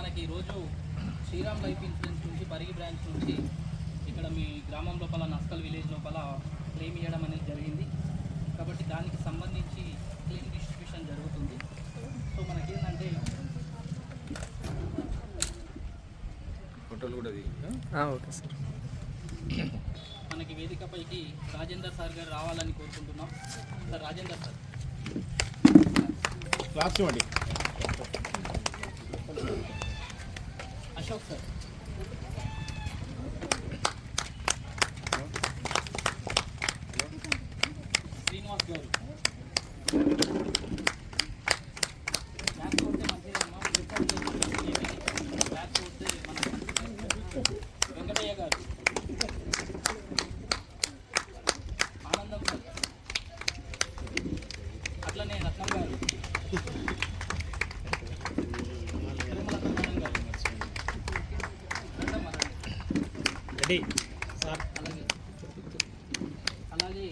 మనకి ఈరోజు Sriram life insurance నుంచి పరిగి బ్రాంచ్ నుంచి ఇక్కడ మీ గ్రామం లోపల నస్కల్ విలేజ్ లోపల క్లెయిమ్ ఇవ్వడం అనేది జరిగింది. కాబట్టి దానికి సంబంధించి క్లెయిమ్ డిస్ట్రిబ్యూషన్ జరుగుతుంది. సో మనకేంటంటే ఫోటోలు కూడా ఓకే సార్. మనకి వేదికపైకి రాజేందర్ సార్ గారు రావాలని కోరుకుంటున్నాం. సార్ రాజేందర్ సార్ క్లాస్ చూడండి. అశోక్ సార్, శ్రీనివాస్ గారు, బ్యాక్ కొడితే మంచిదమ్మా, బ్యాక్ కొడితే మన వెంకటయ్య గారు, ఆనందం సార్, అట్లనే రత్నం గారు, సార్, అలాగే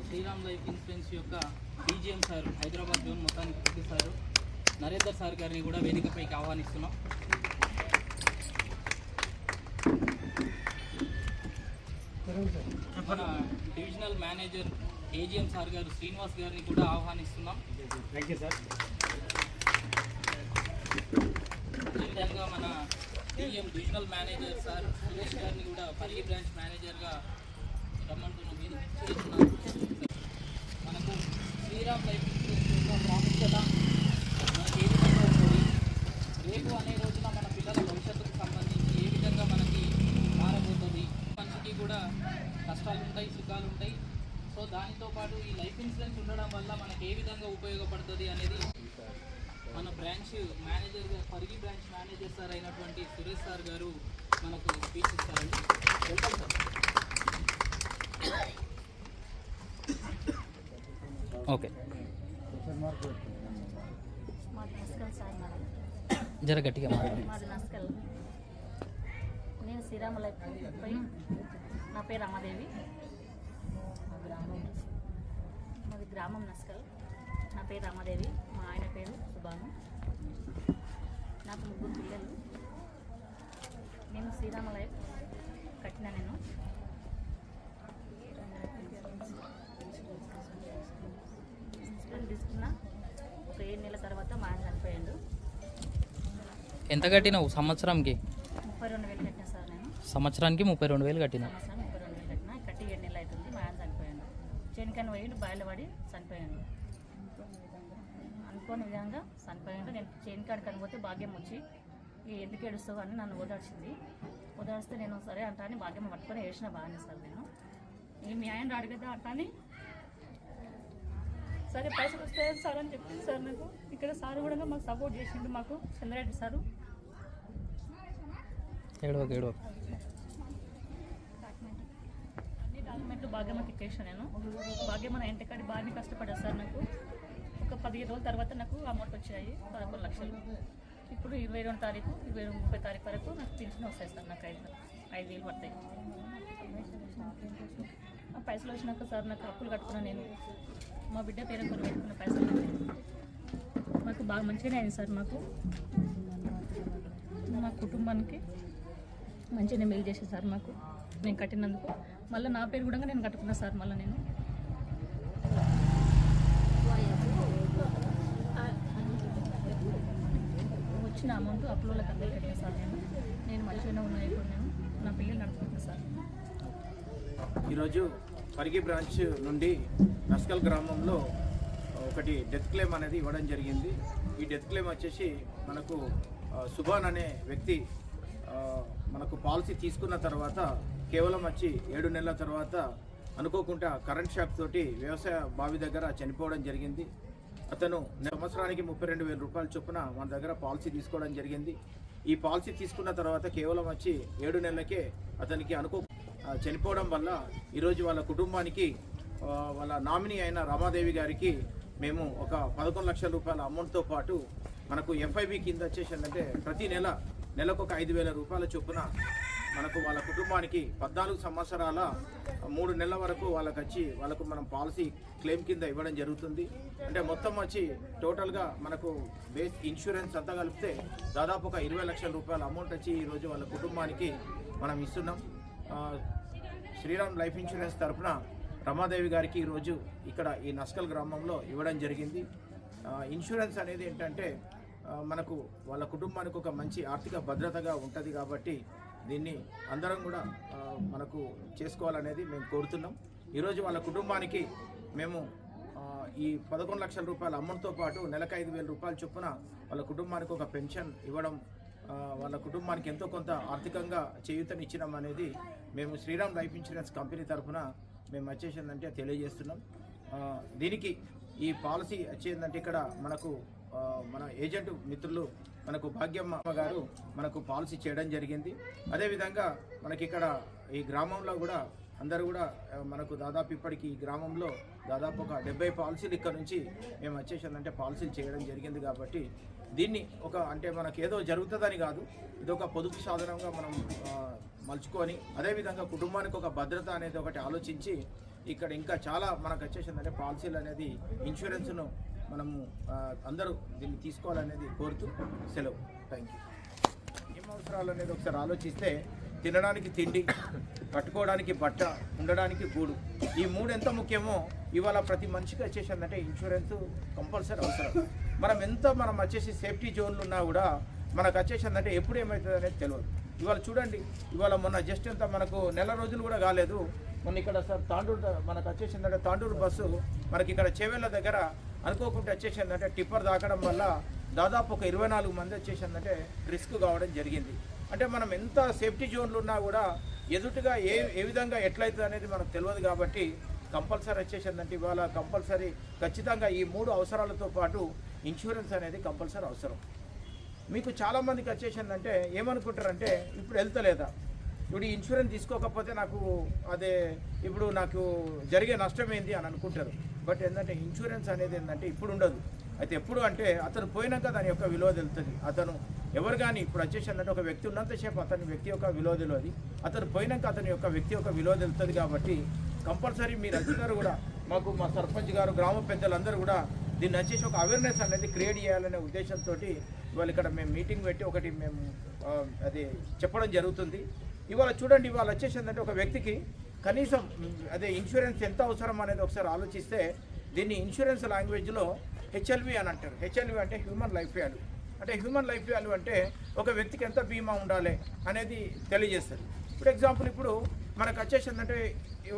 శ్రీరామ్ లైఫ్ ఇన్సూరెన్స్ యొక్క డీజీఎం సార్, హైదరాబాద్ జోన్ మొత్తానికి ప్రతి సారు నరేందర్ సార్ గారిని కూడా వేదికపైకి ఆహ్వానిస్తున్నాం. మన డివిజనల్ మేనేజర్ ఏజీఎం సార్ గారు శ్రీనివాస్ గారిని కూడా ఆహ్వానిస్తున్నాం. Thank you sir. అదేవిధంగా మన DM divisional manager sir Suresh గారిని కూడా పరిగి బ్రాంచ్ మేనేజర్గా రమ్మంటున్నాం. మీరు చేస్తున్నాం. మనకు శ్రీరామ్ లైఫ్ ఇన్సూరెన్స్ యొక్క ప్రాముఖ్యత మనకి ఏ విధంగా ఉంటుంది, రేపు అనే రోజున మన పిల్లల భవిష్యత్తుకు సంబంధించి ఏ విధంగా మనకి మారబోతుంది, మనిషికి కూడా కష్టాలు ఉంటాయి, సుఖాలు ఉంటాయి. సో దానితో పాటు ఈ లైఫ్ ఇన్సూరెన్స్ ఉండడం వల్ల మనకి ఏ విధంగా ఉపయోగపడుతుంది అనేది మన బ్రాంచ్ మేనేజర్ గారు, పరిగి బ్రాంచ్ మేనేజర్ సార్ అయినటువంటి సురేష్ సార్ గారు మనకు స్పీచ్ ఇస్తారండి. Welcome sir. ఓకే జర గట్టిగా మాది నస్కల్. నేను శ్రీరామ లైఫ్ పై నా పేరు రమాదేవి. మాది గ్రామం నస్కల్. నా పేరు రమాదేవి, మా ఆయన పేరు సుబాను. నాకు 3 పిల్లలు. నేను శ్రీరామ లైఫ్ కట్టిన. నేను ఇన్సూరెన్స్ తీసుకున్న ఒక 7 నెలల తర్వాత మా ఆయన చనిపోయాడు. ఎంత కట్టినావు సంవత్సరంకి? 32,000 కట్టినా సార్. నేను సంవత్సరానికి 32,000 కట్టినా. సంవత్సరం 32,000 కట్టినా. కట్టి 7 నెలలు అవుతుంది. మా ఆయన చనిపోయాడు. చేనికని పోయి బాయిలో పడి చనిపోయాడు. అనుకోని విధంగా చనిపోయాడు. నేను చేనికాడికి కనిపోతే భాగ్యం వచ్చి ఎందుకు ఏడుస్తావు అని నన్ను ఓదార్చింది. ఓదార్స్తే నేను సరే అంటా అని భాగ్యం పట్టుకొని ఏడ్చిన బాగానే సార్. నేను మీ ఆయన రాడు కదా అంటాని సరే పైసలు వస్తాయి సార్ అని చెప్పింది సార్. నాకు ఇక్కడ సార్ కూడా మాకు సపోర్ట్ చేసిండు. మాకు చంద్రరెడ్డి సారు అన్ని డాక్యుమెంట్లు భాగ్యమ్మకి ఇచ్చేసాను నేను. భాగ్యమ్మ నా ఇంటికాడి బాగానే కష్టపడ్డా సార్. నాకు ఒక 15 రోజుల తర్వాత నాకు అమౌంట్ వచ్చాయి 11 లక్షలు. ఇప్పుడు 22వ తారీఖు 30 తారీఖు వరకు నాకు పింఛన్ వస్తాయి సార్. నాకు 5,000 పడతాయి. ఆ పైసలు వచ్చినాక సార్ నాకు అప్పులు కట్టుకున్నాను. నేను మా బిడ్డ పేరు కొని పెట్టుకున్న పైసలు మాకు బాగా మంచిగానే అయింది సార్. మాకు మా కుటుంబానికి మంచిగానే మెయిల్ చేసేది సార్ మాకు నేను కట్టినందుకు. మళ్ళీ నా పేరు కూడా నేను కట్టుకున్నా సార్. మళ్ళీ నేను వచ్చిన అమౌంట్ అప్పులోకి అందరూ కట్టినా సార్. నేను మంచిగానే ఉన్నాయి. ఇప్పుడు నేను నా పిల్లలు నడుపుకుంటున్నా సార్. ఈరోజు పరిగి బ్రాంచ్ నుండి నస్కల్ గ్రామంలో ఒకటి డెత్ క్లెయిమ్ అనేది ఇవ్వడం జరిగింది. ఈ డెత్ క్లెయిమ్ వచ్చేసి మనకు సుబాన్ అనే వ్యక్తి మనకు పాలసీ తీసుకున్న తర్వాత కేవలం వచ్చి 7 నెలల తర్వాత అనుకోకుండా కరెంట్ షాక్ తోటి వ్యవసాయ బావి దగ్గర చనిపోవడం జరిగింది. అతను సంవత్సరానికి 32,000 రూపాయల చొప్పున మన దగ్గర పాలసీ తీసుకోవడం జరిగింది. ఈ పాలసీ తీసుకున్న తర్వాత కేవలం వచ్చి 7 నెలలకే అతనికి చనిపోవడం వల్ల ఈరోజు వాళ్ళ కుటుంబానికి వాళ్ళ నామినీ అయిన రమాదేవి గారికి మేము ఒక 11 లక్షల రూపాయల అమౌంట్తో పాటు మనకు ఎఫ్ఐబి కింద వచ్చేసిందంటే ప్రతి నెలకు ఒక 5,000 రూపాయల చొప్పున మనకు వాళ్ళ కుటుంబానికి 14 సంవత్సరాల 3 నెలల వరకు వాళ్ళకు మనం పాలసీ క్లెయిమ్ కింద ఇవ్వడం జరుగుతుంది. అంటే మొత్తం వచ్చి టోటల్గా మనకు బేస్ ఇన్సూరెన్స్ అంతా కలిపితే దాదాపు ఒక 20 లక్షల రూపాయల అమౌంట్ వచ్చి ఈరోజు వాళ్ళ కుటుంబానికి మనం ఇస్తున్నాం. శ్రీరామ్ లైఫ్ ఇన్సూరెన్స్ తరఫున రమాదేవి గారికి ఈరోజు ఇక్కడ ఈ నస్కల్ గ్రామంలో ఇవ్వడం జరిగింది. ఇన్సూరెన్స్ అనేది ఏంటంటే మనకు వాళ్ళ కుటుంబానికి ఒక మంచి ఆర్థిక భద్రతగా ఉంటుంది కాబట్టి దీన్ని అందరం కూడా మనకు చేసుకోవాలనేది మేము కోరుతున్నాం. ఈరోజు వాళ్ళ కుటుంబానికి మేము ఈ 11 లక్షల రూపాయల అమౌంట్తో పాటు నెలకు 5,000 రూపాయల చొప్పున వాళ్ళ కుటుంబానికి ఒక పెన్షన్ ఇవ్వడం, వాళ్ళ కుటుంబానికి ఎంతో కొంత ఆర్థికంగా చేయూతనిచ్చడం అనేది మేము శ్రీరామ్ లైఫ్ ఇన్సూరెన్స్ కంపెనీ తరఫున మేము వచ్చేసిందంటే తెలియజేస్తున్నాం. దీనికి ఈ పాలసీ వచ్చేందంటే ఇక్కడ మనకు మన ఏజెంట్ మిత్రులు మనకు భాగ్యమ్మ గారు మనకు పాలసీ చేయడం జరిగింది. అదేవిధంగా మనకి ఇక్కడ ఈ గ్రామంలో కూడా అందరూ కూడా మనకు దాదాపు ఇప్పటికి ఈ గ్రామంలో దాదాపు ఒక 70 పాలసీలు ఇక్కడ నుంచి మేము వచ్చేసిందంటే పాలసీలు చేయడం జరిగింది. కాబట్టి దీన్ని అంటే మనకు ఏదో జరుగుతుందని కాదు, ఇది ఒక పొదుపు సాధనంగా మనం మలుచుకొని అదేవిధంగా కుటుంబానికి ఒక భద్రత అనేది ఒకటి ఆలోచించి ఇక్కడ ఇంకా చాలా మనకు వచ్చేసిందంటే పాలసీలు అనేది ఇన్సూరెన్స్ను మనము అందరూ దీన్ని తీసుకోవాలనేది కోరుతూ సెలవు. Thank you. ఏం అవసరాలు అనేది ఒకసారి ఆలోచిస్తే తినడానికి తిండి, కట్టుకోవడానికి బట్ట, ఉండడానికి గూడు, ఈ 3 ఎంత ముఖ్యమో ఇవాళ ప్రతి మనిషికి వచ్చేసిందంటే ఇన్సూరెన్స్ కంపల్సరీ అవసరం. మనం వచ్చేసి సేఫ్టీ జోన్లు ఉన్నా కూడా మనకు వచ్చేసిందంటే ఎప్పుడు ఏమవుతుంది అనేది తెలియదు. ఇవాళ చూడండి, ఇవాళ మొన్న జస్ట్ ఎంత మనకు నెల రోజులు కూడా కాలేదు, మొన్న ఇక్కడ సార్ తాండూరు మనకు వచ్చేసిందంటే తాండూరు బస్సు మనకి ఇక్కడ చేవెళ్ళ దగ్గర అనుకోకుండా వచ్చేసిందంటే టిప్పర్ దాకడం వల్ల దాదాపు ఒక 24 మంది వచ్చేసిందంటే రిస్క్ కావడం జరిగింది. అంటే మనం ఎంత సేఫ్టీ జోన్లు ఉన్నా కూడా ఎదుటిగా ఏ విధంగా ఎట్లయితుంది అనేది మనకు తెలియదు. కాబట్టి కంపల్సరీ వచ్చేసిందంటే ఇవాళ కంపల్సరీ ఖచ్చితంగా ఈ 3 అవసరాలతో పాటు ఇన్సూరెన్స్ అనేది కంపల్సరీ అవసరం. మీకు చాలామందికి వచ్చేసిందంటే ఏమనుకుంటారంటే ఇప్పుడు వెళ్తలేదా, ఇప్పుడు ఇన్సూరెన్స్ తీసుకోకపోతే ఇప్పుడు నాకు జరిగే నష్టం ఏంది అని అనుకుంటారు. బట్ ఏంటంటే ఇన్సూరెన్స్ అనేది ఏంటంటే ఇప్పుడు ఉండదు, అయితే ఎప్పుడు అంటే అతను పోయినాక దాని యొక్క విలువ తెలుస్తుంది. అతను ఎవరు కానీ ఇప్పుడు వచ్చేసిందంటే ఒక వ్యక్తి ఉన్నంతసేపు అతని వ్యక్తి యొక్క విలువ తెలియదు, అతను పోయినాక అతని యొక్క వ్యక్తి యొక్క విలువ తెలుస్తుంది. కాబట్టి కంపల్సరీ మీరు అందరూ కూడా మా సర్పంచ్ గారు, గ్రామ పెద్దలందరూ కూడా దీన్ని వచ్చేసి ఒక అవేర్నెస్ అనేది క్రియేట్ చేయాలనే ఉద్దేశంతో ఇవాళ ఇక్కడ మేము మీటింగ్ పెట్టి ఒకటి మేము అది చెప్పడం జరుగుతుంది. ఇవాళ చూడండి, ఇవాళ వచ్చేసిందంటే ఒక వ్యక్తికి కనీసం ఇన్సూరెన్స్ ఎంత అవసరం అనేది ఒకసారి ఆలోచిస్తే దీన్ని ఇన్సూరెన్స్ లాంగ్వేజ్లో హెచ్ఎల్వి అని అంటారు. హెచ్ఎల్వి అంటే హ్యూమన్ లైఫ్ వాల్యూ. అంటే హ్యూమన్ లైఫ్ వాల్యూ అంటే ఒక వ్యక్తికి ఎంత బీమా ఉండాలి అనేది తెలియజేస్తుంది. ఫర్ ఎగ్జాంపుల్ ఇప్పుడు మనకు వచ్చేసిందంటే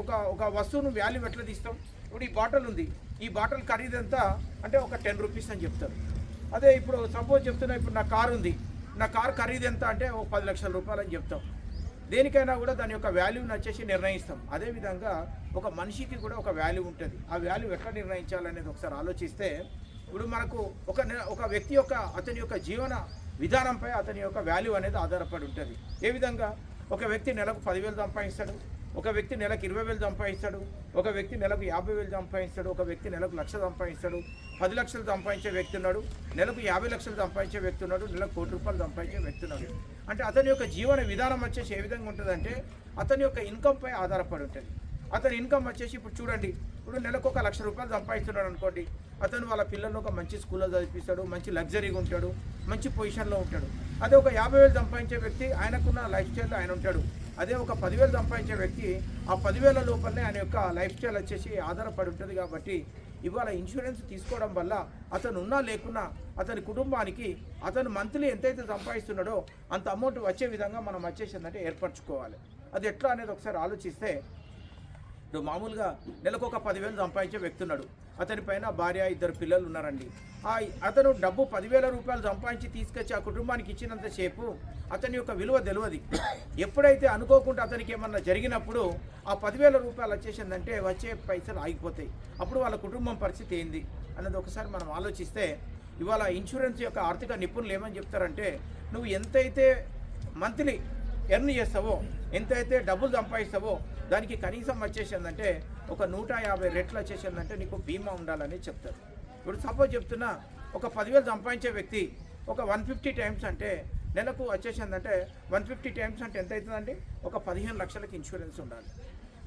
ఒక వస్తువును వాల్యూ ఎట్లా తీస్తాం. ఇప్పుడు ఈ బాటిల్ ఉంది, ఈ బాటిల్ ఖరీదు ఎంత అంటే ఒక 10 రూపీస్ అని చెప్తారు. అదే ఇప్పుడు సపోజ్ చెప్తున్నా, ఇప్పుడు నా కారు ఉంది, నా కారు ఖరీదు ఎంత అంటే ఒక 10 లక్షల రూపాయలు అని చెప్తాం. దేనికైనా కూడా దాని యొక్క వాల్యూని వచ్చేసి నిర్ణయిస్తాం. అదేవిధంగా ఒక మనిషికి కూడా ఒక వాల్యూ ఉంటుంది. ఆ వాల్యూ ఎట్లా నిర్ణయించాలనేది ఒకసారి ఆలోచిస్తే ఇప్పుడు మనకు ఒక వ్యక్తి యొక్క అతని యొక్క జీవన విధానంపై అతని యొక్క వాల్యూ అనేది ఆధారపడి ఉంటుంది. ఏ విధంగా ఒక వ్యక్తి నెలకు 10,000 సంపాదిస్తాడు, ఒక వ్యక్తి నెలకు 20,000 సంపాదిస్తాడు, ఒక వ్యక్తి నెలకు 50,000 సంపాదిస్తాడు, ఒక వ్యక్తి నెలకు 1,00,000 సంపాదిస్తాడు, 10 లక్షలు సంపాదించే వ్యక్తి ఉన్నాడు, నెలకు 50 లక్షలు సంపాదించే వ్యక్తి ఉన్నాడు, నెలకు 1 కోటి రూపాయలు సంపాదించే వ్యక్తి ఉన్నాడు. అంటే అతని యొక్క జీవన విధానం వచ్చేసి ఏ విధంగా ఉంటుందంటే అతని యొక్క ఇన్కమ్పై ఆధారపడి ఉంటుంది. అతని ఇన్కమ్ వచ్చేసి ఇప్పుడు చూడండి, ఇప్పుడు నెలకు 1,00,000 రూపాయలు సంపాదిస్తున్నాడు అనుకోండి, అతను వాళ్ళ పిల్లలను ఒక మంచి స్కూల్లో చదివిస్తాడు, మంచి లగ్జరీగా ఉంటాడు, మంచి పొజిషన్లో ఉంటాడు. అదే ఒక 50,000 సంపాదించే వ్యక్తి ఆయనకున్న లైఫ్ స్టైల్లో ఆయన ఉంటాడు. అదే ఒక 10,000 సంపాదించే వ్యక్తి ఆ 10,000 లోపలనే ఆయన యొక్క లైఫ్ స్టైల్ వచ్చేసి ఆధారపడి ఉంటుంది. కాబట్టి ఇవాళ ఇన్సూరెన్స్ తీసుకోవడం వల్ల అతను ఉన్నా లేకున్నా అతని కుటుంబానికి అతను మంత్లీ ఎంతైతే సంపాదిస్తున్నాడో అంత అమౌంట్ వచ్చే విధంగా మనం వచ్చేసిందంటే ఏర్పరచుకోవాలి. అది ఎట్లా అనేది ఒకసారి ఆలోచిస్తే ఇప్పుడు మామూలుగా నెలకు ఒక 10,000 సంపాదించే వ్యక్తి ఉన్నాడు, అతని పైన భార్య 2 పిల్లలు ఉన్నారండి. అతను డబ్బు 10,000 రూపాయలు సంపాదించి తీసుకొచ్చి ఆ కుటుంబానికి ఇచ్చినంతసేపు అతని యొక్క విలువ తెలియదు. ఎప్పుడైతే అనుకోకుండా అతనికి ఏమన్నా జరిగినప్పుడు ఆ 10,000 రూపాయలు వచ్చేసిందంటే వచ్చే పైసలు ఆగిపోతాయి. అప్పుడు వాళ్ళ కుటుంబం పరిస్థితి ఏంది అన్నది ఒకసారి మనం ఆలోచిస్తే ఇవాళ ఇన్సూరెన్స్ యొక్క ఆర్థిక నిపుణులు ఏమని చెప్తారంటే నువ్వు ఎంతైతే మంత్లీ ఎర్న్ చేస్తావో, ఎంతైతే డబ్బులు సంపాదిస్తావో దానికి కనీసం వచ్చేసిందంటే ఒక 150 రెట్లు వచ్చేసిందంటే నీకు బీమా ఉండాలని చెప్తారు. ఇప్పుడు సపోజ్ చెప్తున్నా, ఒక 10,000 సంపాదించే వ్యక్తి ఒక 150 టైమ్స్ అంటే నెలకు వచ్చేసిందంటే 150 టైమ్స్ అంటే ఎంత అవుతుందండి? ఒక 15 లక్షలకి ఇన్సూరెన్స్ ఉండాలి.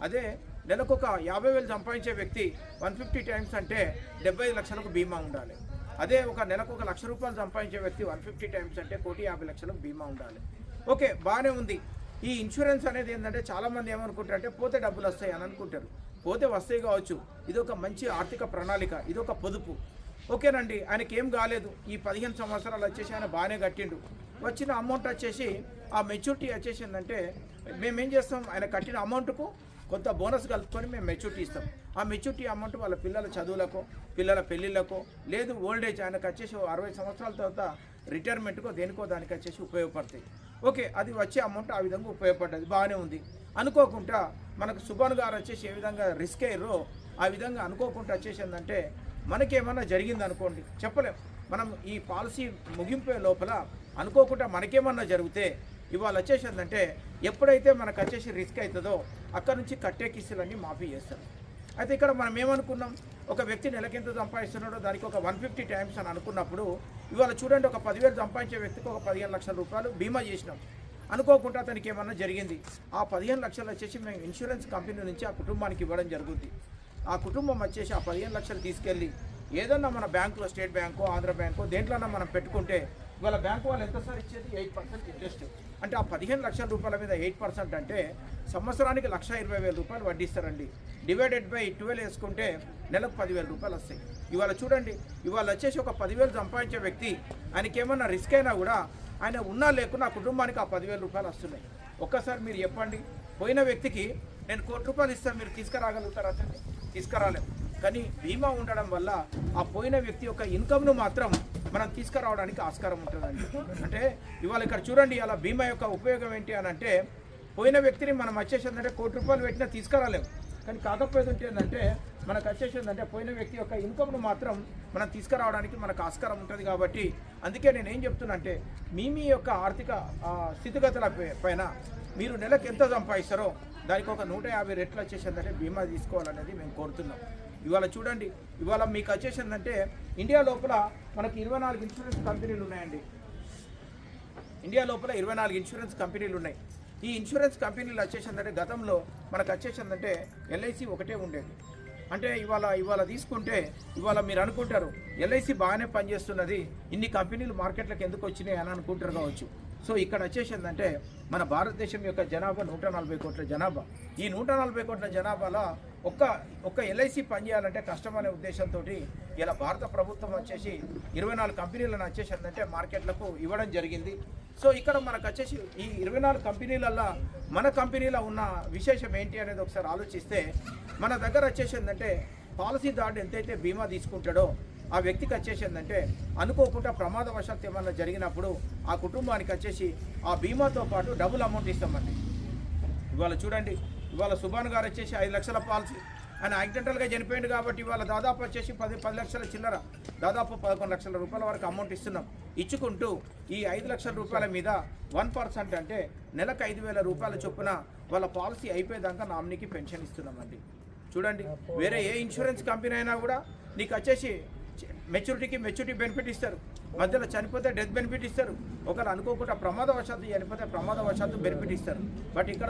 అదే నెలకు ఒక 50,000 సంపాదించే వ్యక్తి 150 టైమ్స్ అంటే 75 లక్షలకు బీమా ఉండాలి. అదే ఒక నెలకు ఒక 1,00,000 రూపాయలు సంపాదించే వ్యక్తి 150 టైమ్స్ అంటే 1,50,00,000 బీమా ఉండాలి. ఓకే, బాగానే ఉంది. ఈ ఇన్సూరెన్స్ అనేది ఏంటంటే చాలామంది ఏమనుకుంటారంటే పోతే డబ్బులు వస్తాయి అని అనుకుంటారు. పోతే వస్తాయి కావచ్చు, ఇది ఒక మంచి ఆర్థిక ప్రణాళిక, ఇది ఒక పొదుపు. ఓకేనండి, ఆయనకి ఏం కాలేదు. ఈ 15 సంవత్సరాలు వచ్చేసి ఆయన బాగానే కట్టిండు. వచ్చిన అమౌంట్ వచ్చేసి ఆ మెచ్యూరిటీ వచ్చేసిందంటే మేమేం చేస్తాం, ఆయన కట్టిన అమౌంట్కు కొంత బోనస్ కలుపుకొని మేము మెచ్యూరిటీ ఇస్తాం. ఆ మెచ్యూరిటీ అమౌంట్ వాళ్ళ పిల్లల చదువులకు, పిల్లల పెళ్ళిళ్ళకు, లేదు ఓల్డ్ ఏజ్ ఆయనకు వచ్చేసి 60 సంవత్సరాల తర్వాత రిటైర్మెంట్కో దేనికో దానికి వచ్చేసి ఉపయోగపడతాయి. ఓకే, అది వచ్చే అమౌంట్ ఆ విధంగా ఉపయోగపడ్డది, బాగానే ఉంది. అనుకోకుండా మనకు సుభాన్ గారు వచ్చేసి ఏ విధంగా రిస్క్ అయ్యారో ఆ విధంగా అనుకోకుండా వచ్చేసిందంటే మనకేమన్నా జరిగింది అనుకోండి, చెప్పలేం. మనం ఈ పాలసీ ముగింపే లోపల అనుకోకుండా మనకేమన్నా జరిగితే ఇవాళ వచ్చేసిందంటే ఎప్పుడైతే మనకు వచ్చేసి రిస్క్ అవుతుందో అక్కడ నుంచి కట్టే కిస్తులన్నీ మాఫీ చేస్తారు. అయితే ఇక్కడ మనం ఏమనుకున్నాం, ఒక వ్యక్తి నెలకెంత సంపాదిస్తున్నాడో దానికి ఒక 150 టైమ్స్ అని అనుకున్నప్పుడు ఇవాళ చూడండి, ఒక 10,000 సంపాదించే వ్యక్తికి ఒక 15 లక్షల రూపాయలు బీమా చేసినాం. అనుకోకుండా అతనికి ఏమన్నా జరిగింది, ఆ 15 లక్షలు వచ్చేసి మేము ఇన్సూరెన్స్ కంపెనీ నుంచి ఆ కుటుంబానికి ఇవ్వడం జరుగుతుంది. ఆ కుటుంబం వచ్చేసి ఆ 15 లక్షలు తీసుకెళ్ళి ఏదన్నా మన బ్యాంకులో, స్టేట్ బ్యాంకో, ఆంధ్ర బ్యాంకో దేంట్లోనా మనం పెట్టుకుంటే ఇవాళ బ్యాంకు వాళ్ళు ఎంత సార్ ఇచ్చేది? 8% ఇంట్రెస్ట్. అంటే ఆ 15 లక్షల రూపాయల మీద 8% అంటే సంవత్సరానికి 1,20,000 రూపాయలు వడ్డిస్తారండి. డివైడెడ్ బై 12 వేసుకుంటే నెలకు 10,000 రూపాయలు వస్తాయి. ఇవాళ చూడండి, ఇవాళ వచ్చేసి ఒక 10,000 సంపాదించే వ్యక్తి ఆయనకి ఏమన్నా రిస్క్ అయినా కూడా ఆయన ఉన్నా లేకున్నా ఆ కుటుంబానికి ఆ 10,000 రూపాయలు వస్తున్నాయి. ఒక్కసారి మీరు చెప్పండి, పోయిన వ్యక్తికి నేను ₹1,00,00,000 ఇస్తాను, మీరు తీసుకురాగలుగుతారా? అతన్ని తీసుకురాలేము. కానీ బీమా ఉండడం వల్ల ఆ పోయిన వ్యక్తి యొక్క ఇన్కమ్ను మాత్రం మనం తీసుకురావడానికి ఆస్కారం ఉంటుందండి. అంటే ఇవాళ ఇక్కడ చూడండి, అలా బీమా యొక్క ఉపయోగం ఏంటి అని అంటే పోయిన వ్యక్తిని మనం వచ్చేసిందంటే ₹1,00,00,000 పెట్టినా తీసుకురాలేము. కానీ కాకపోతే ఏంటంటే మనకు వచ్చేసిందంటే పోయిన వ్యక్తి యొక్క ఇన్కమ్ను మాత్రం మనం తీసుకురావడానికి మనకు ఆస్కారం ఉంటుంది. కాబట్టి అందుకే నేను ఏం చెప్తున్నా అంటే మీ యొక్క ఆర్థిక స్థితిగతుల పైన మీరు నెలకు ఎంత సంపాదిస్తారో దానికి ఒక 150 రెట్లు వచ్చేసిందంటే బీమా తీసుకోవాలనేది మేము కోరుతున్నాం. ఇవాళ చూడండి, ఇవాళ మీకు వచ్చేసిందంటే ఇండియా లోపల మనకి 24 ఇన్సూరెన్స్ కంపెనీలు ఉన్నాయండి. ఇండియా లోపల 24 ఇన్సూరెన్స్ కంపెనీలు ఉన్నాయి. ఈ ఇన్సూరెన్స్ కంపెనీలు వచ్చేసిందంటే గతంలో మనకు వచ్చేసిందంటే LIC ఒకటే ఉండేది. అంటే ఇవాళ తీసుకుంటే ఇవాళ మీరు అనుకుంటారు LIC బాగానే పనిచేస్తున్నది, ఇన్ని కంపెనీలు మార్కెట్లకు ఎందుకు వచ్చినాయి అని అనుకుంటారు కావచ్చు. సో ఇక్కడ వచ్చేసిందంటే మన భారతదేశం యొక్క జనాభా 140 కోట్ల జనాభా. ఈ 140 కోట్ల జనాభాలో ఒక్క LIC పనిచేయాలంటే కష్టం అనే ఉద్దేశంతో ఇలా భారత ప్రభుత్వం వచ్చేసి 24 కంపెనీలను వచ్చేసిందంటే మార్కెట్లకు ఇవ్వడం జరిగింది. సో ఇక్కడ మనకు వచ్చేసి ఈ 24 కంపెనీలల్లో మన కంపెనీలో ఉన్న విశేషం ఏంటి అనేది ఒకసారి ఆలోచిస్తే మన దగ్గర వచ్చేసిందంటే పాలసీదారుడు ఎంతైతే బీమా తీసుకుంటాడో ఆ వ్యక్తికి వచ్చేసిందంటే అనుకోకుండా ప్రమాదవశాత్తు ఏమన్నా జరిగినప్పుడు ఆ కుటుంబానికి వచ్చేసి ఆ బీమాతో పాటు డబుల్ అమౌంట్ ఇస్తామండి. ఇవాళ చూడండి, ఇవాళ సుభాన్ గారు వచ్చేసి 5 లక్షల పాలసీ, ఆయన యాక్సిడెంటల్గా చనిపోయింది కాబట్టి ఇవాళ దాదాపు వచ్చేసి 10 లక్షల చిల్లర, దాదాపు 11 లక్షల రూపాయల వరకు అమౌంట్ ఇస్తున్నాం. ఇచ్చుకుంటూ ఈ 5 లక్షల రూపాయల మీద 1% అంటే నెలకు 5,000 రూపాయల చొప్పున వాళ్ళ పాలసీ అయిపోయేదాకా నామినీకి పెన్షన్ ఇస్తున్నామండి. చూడండి, వేరే ఏ ఇన్సూరెన్స్ కంపెనీ అయినా కూడా నీకు వచ్చేసి మెచ్యూరిటీ బెనిఫిట్ ఇస్తారు, మధ్యలో చనిపోతే డెత్ బెనిఫిట్ ఇస్తారు, ఒకరు అనుకోకుండా ప్రమాదవశాత్తు చనిపోతే ప్రమాదవశాత్తు బెనిఫిట్ ఇస్తారు. బట్ ఇక్కడ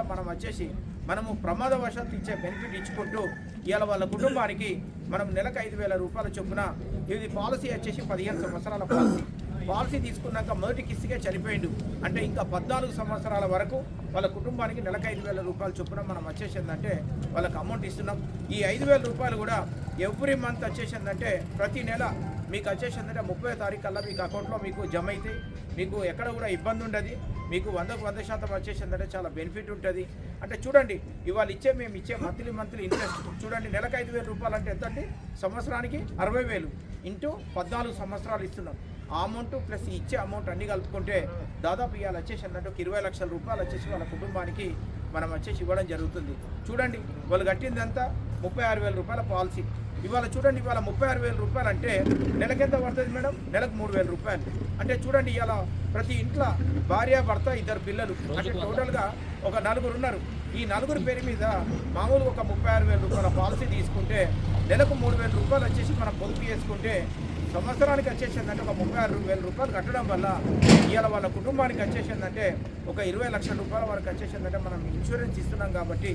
మనము ప్రమాదవశాత్తు ఇచ్చే బెనిఫిట్ ఇచ్చుకుంటూ ఇవాళ వాళ్ళ కుటుంబానికి మనం నెలకు 5,000 రూపాయల చొప్పున, ఇది పాలసీ వచ్చేసి 15 సంవత్సరాల పాలసీ తీసుకున్నాక మొదటి కిస్తుకే చనిపోయిండు అంటే ఇంకా 14 సంవత్సరాల వరకు వాళ్ళ కుటుంబానికి నెలకు 5,000 రూపాయల చొప్పున మనం వచ్చేసిందంటే వాళ్ళకి అమౌంట్ ఇస్తున్నాం. ఈ 5,000 రూపాయలు కూడా ఎవ్రీ మంత్ వచ్చేసిందంటే ప్రతి నెల మీకు వచ్చేసిందంటే 30వ తారీఖు కల్లా మీకు అకౌంట్లో మీకు జమ అయితే మీకు ఎక్కడ కూడా ఇబ్బంది ఉండదు. మీకు 100% వచ్చేసిందంటే చాలా బెనిఫిట్ ఉంటుంది. అంటే చూడండి, ఇవాళ మేము ఇచ్చే మంత్లీ ఇంట్రెస్ట్ చూడండి, నెలకు 5,000 రూపాయలు అంటే ఎంత అంటే సంవత్సరానికి 60,000 ఇంటూ 14 సంవత్సరాలు ఇస్తున్నాం. ఆ అమౌంట్ ప్లస్ ఇచ్చే అమౌంట్ అన్నీ కలుపుకుంటే దాదాపు ఇవాళ వచ్చేసిందంటే 20 లక్షల రూపాయలు వచ్చేసి వాళ్ళ కుటుంబానికి మనం వచ్చేసి ఇవ్వడం జరుగుతుంది. చూడండి, వాళ్ళు కట్టింది అంతా 36,000 రూపాయల పాలసీ. ఇవాళ చూడండి, ఇవాళ 36,000 రూపాయలు అంటే నెలకెంత పడుతుంది మేడం? నెలకు 3,000 రూపాయలు. అంటే చూడండి, ఇవాళ ప్రతి ఇంట్లో భార్య, భర్త, 2 పిల్లలు అంటే టోటల్గా ఒక 4 ఉన్నారు. ఈ 4 పేరు మీద మామూలుగా ఒక 36,000 రూపాయల పాలసీ తీసుకుంటే నెలకు 3,000 రూపాయలు వచ్చేసి మనం పొదుపు చేసుకుంటే సంవత్సరానికి వచ్చేసిందంటే ఒక 36,000 రూపాయలు కట్టడం వల్ల ఇవాళ వాళ్ళ కుటుంబానికి వచ్చేసిందంటే ఒక 20 లక్షల రూపాయల వరకు వచ్చేసిందంటే మనం ఇన్సూరెన్స్ ఇస్తున్నాం కాబట్టి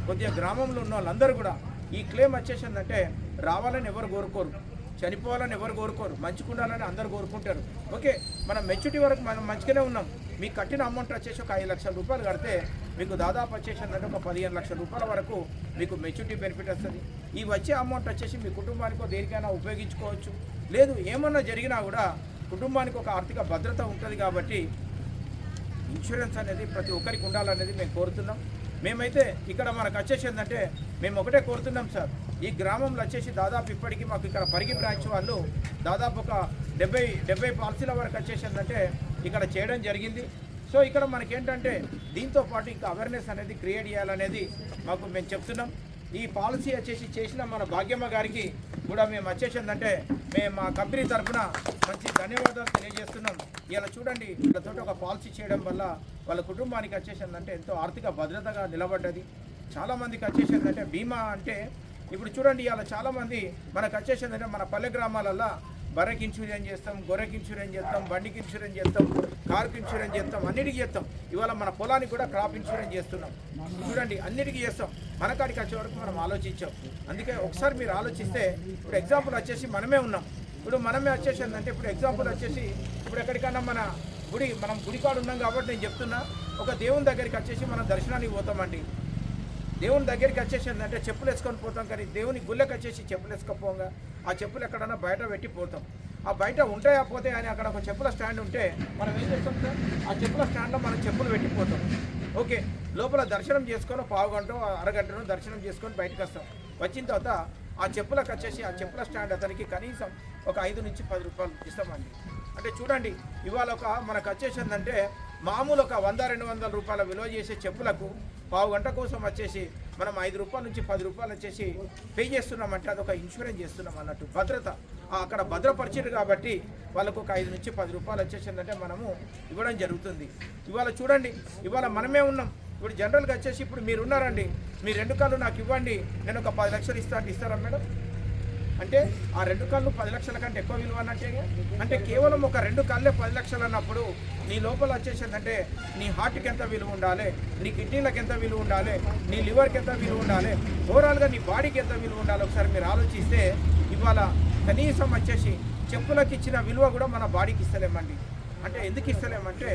కొద్దిగా గ్రామంలో ఉన్న వాళ్ళందరూ కూడా ఈ క్లెయిమ్ వచ్చేసిందంటే రావాలని ఎవరు కోరుకోరు, చనిపోవాలని ఎవరు కోరుకోరు, మంచిగుండాలని అందరూ కోరుకుంటారు. ఓకే, మనం మెచ్యూరిటీ వరకు మనం మంచిగానే ఉన్నాం. మీకు కట్టిన అమౌంట్ వచ్చేసి ఒక 5 లక్షల రూపాయలు కడితే మీకు దాదాపు వచ్చేసిందంటే ఒక 15 లక్షల రూపాయల వరకు మీకు మెచ్యూరిటీ బెనిఫిట్ వస్తుంది. ఈ వచ్చే అమౌంట్ వచ్చేసి మీ కుటుంబానికి దేనికైనా ఉపయోగించుకోవచ్చు. లేదు ఏమన్నా జరిగినా కూడా కుటుంబానికి ఒక ఆర్థిక భద్రత ఉంటుంది. కాబట్టి ఇన్సూరెన్స్ అనేది ప్రతి ఒక్కరికి ఉండాలనేది మేము కోరుతున్నాం. మేమైతే ఇక్కడ మనకు వచ్చేసిందంటే మేము ఒకటే కోరుతున్నాం సార్, ఈ గ్రామంలో వచ్చేసి దాదాపు ఇప్పటికీ మాకు ఇక్కడ పరిగి బ్రాంచ్ వాళ్ళు దాదాపు ఒక 70 పాలసీల వరకు వచ్చేసిందంటే ఇక్కడ చేయడం జరిగింది. సో ఇక్కడ మనకేంటంటే దీంతో పాటు ఇంకా అవేర్నెస్ అనేది క్రియేట్ చేయాలనేది మాకు మేము చెప్తున్నాం. ఈ పాలసీ వచ్చేసి చేసిన మన భాగ్యమ్మ గారికి కూడా మేము వచ్చేసిందంటే మేము మా కంపెనీ తరఫున మంచి ధన్యవాదాలు తెలియజేస్తున్నాం. ఇలా చూడండి, వీళ్ళతో ఒక పాలసీ చేయడం వల్ల వాళ్ళ కుటుంబానికి వచ్చేసిందంటే ఎంతో ఆర్థిక భద్రతగా నిలబడ్డది. చాలామందికి వచ్చేసిందంటే బీమా అంటే ఇప్పుడు చూడండి, ఇలా చాలామంది మనకు వచ్చేసిందంటే మన పల్లె గ్రామాలల్లో బర్రెకి ఇన్సూరెన్స్ చేస్తాం, గొర్రెకి ఇన్సూరెన్స్ చేస్తాం, బండికి ఇన్సూరెన్స్ చేస్తాం, కారుకి ఇన్సూరెన్స్ చేస్తాం, అన్నిటికీ చేస్తాం. ఇవాళ మన పొలానికి కూడా క్రాప్ ఇన్సూరెన్స్ చేస్తున్నాం. చూడండి, అన్నిటికీ చేస్తాం. మన కాడికి వచ్చే వరకు మనం ఆలోచించాం. అందుకే ఒకసారి మీరు ఆలోచిస్తే ఇప్పుడు ఎగ్జాంపుల్ వచ్చేసి మనమే ఉన్నాం. ఇప్పుడు మనమే వచ్చేసిందంటే ఇప్పుడు ఎగ్జాంపుల్ వచ్చేసి ఇప్పుడు ఎక్కడికన్నా మనం గుడికాడు ఉన్నాం కాబట్టి నేను చెప్తున్నా, ఒక దేవుని దగ్గరికి వచ్చేసి మనం దర్శనానికి పోతామండి. దేవుని దగ్గరికి వచ్చేసిందంటే చెప్పులు వేసుకొని పోతాం, కానీ దేవుని గుళ్ళకి వచ్చేసి చెప్పులు వేసుకోపోగా ఆ చెప్పులు ఎక్కడన్నా బయట పెట్టి పోతాం. ఆ బయట ఉంటాయా పోతే అని అక్కడ ఒక చెప్పుల స్టాండ్ ఉంటే మనం ఏం చేస్తాం సార్, ఆ చెప్పుల స్టాండ్లో మనం చెప్పులు పెట్టిపోతాం. ఓకే, లోపల దర్శనం చేసుకొని పావు గంట అరగంటను దర్శనం చేసుకొని బయటకు వస్తాం. వచ్చిన తర్వాత ఆ చెప్పులకు వచ్చేసి ఆ చెప్పుల స్టాండ్ అతనికి కనీసం ఒక 5 నుంచి 10 రూపాయలు ఇస్తామండి. అంటే చూడండి, ఇవాళ మనకు వచ్చేసిందంటే మామూలు ఒక 100-200 రూపాయల విలువ చేసే చెప్పులకు పావు గంట కోసం వచ్చేసి మనం 5 రూపాయల నుంచి 10 రూపాయలు వచ్చేసి పే చేస్తున్నామంటే అదొక ఇన్సూరెన్స్ చేస్తున్నాం అన్నట్టు. భద్రత అక్కడ భద్రపరిచారు కాబట్టి వాళ్ళకు ఒక 5 నుంచి 10 రూపాయలు వచ్చేసిందంటే మనము ఇవ్వడం జరుగుతుంది. ఇవాళ చూడండి, ఇవాళ మనమే ఉన్నాం. ఇప్పుడు జనరల్గా వచ్చేసి ఇప్పుడు మీరు ఉన్నారండి, మీ 2 కాళ్ళు నాకు ఇవ్వండి, నేను ఒక 10 లక్షలు ఇస్తారా మేడం? అంటే ఆ 2 కాళ్ళు 10 లక్షల కంటే ఎక్కువ విలువ అన్నట్టే. అంటే కేవలం ఒక 2 కాళ్ళే 10 లక్షలు అన్నప్పుడు నీ లోపల వచ్చేసిందంటే నీ హార్ట్కి ఎంత విలువ ఉండాలి, నీ కిడ్నీలకు ఎంత విలువ ఉండాలి, నీ లివర్కి ఎంత విలువ ఉండాలి, ఓవరాల్గా నీ బాడీకి ఎంత విలువ ఉండాలి ఒకసారి మీరు ఆలోచిస్తే ఇవాళ కనీసం వచ్చేసి చెప్పులకు ఇచ్చిన విలువ కూడా మన బాడీకి ఇస్తలేమండి. అంటే ఎందుకు ఇస్తలేమంటే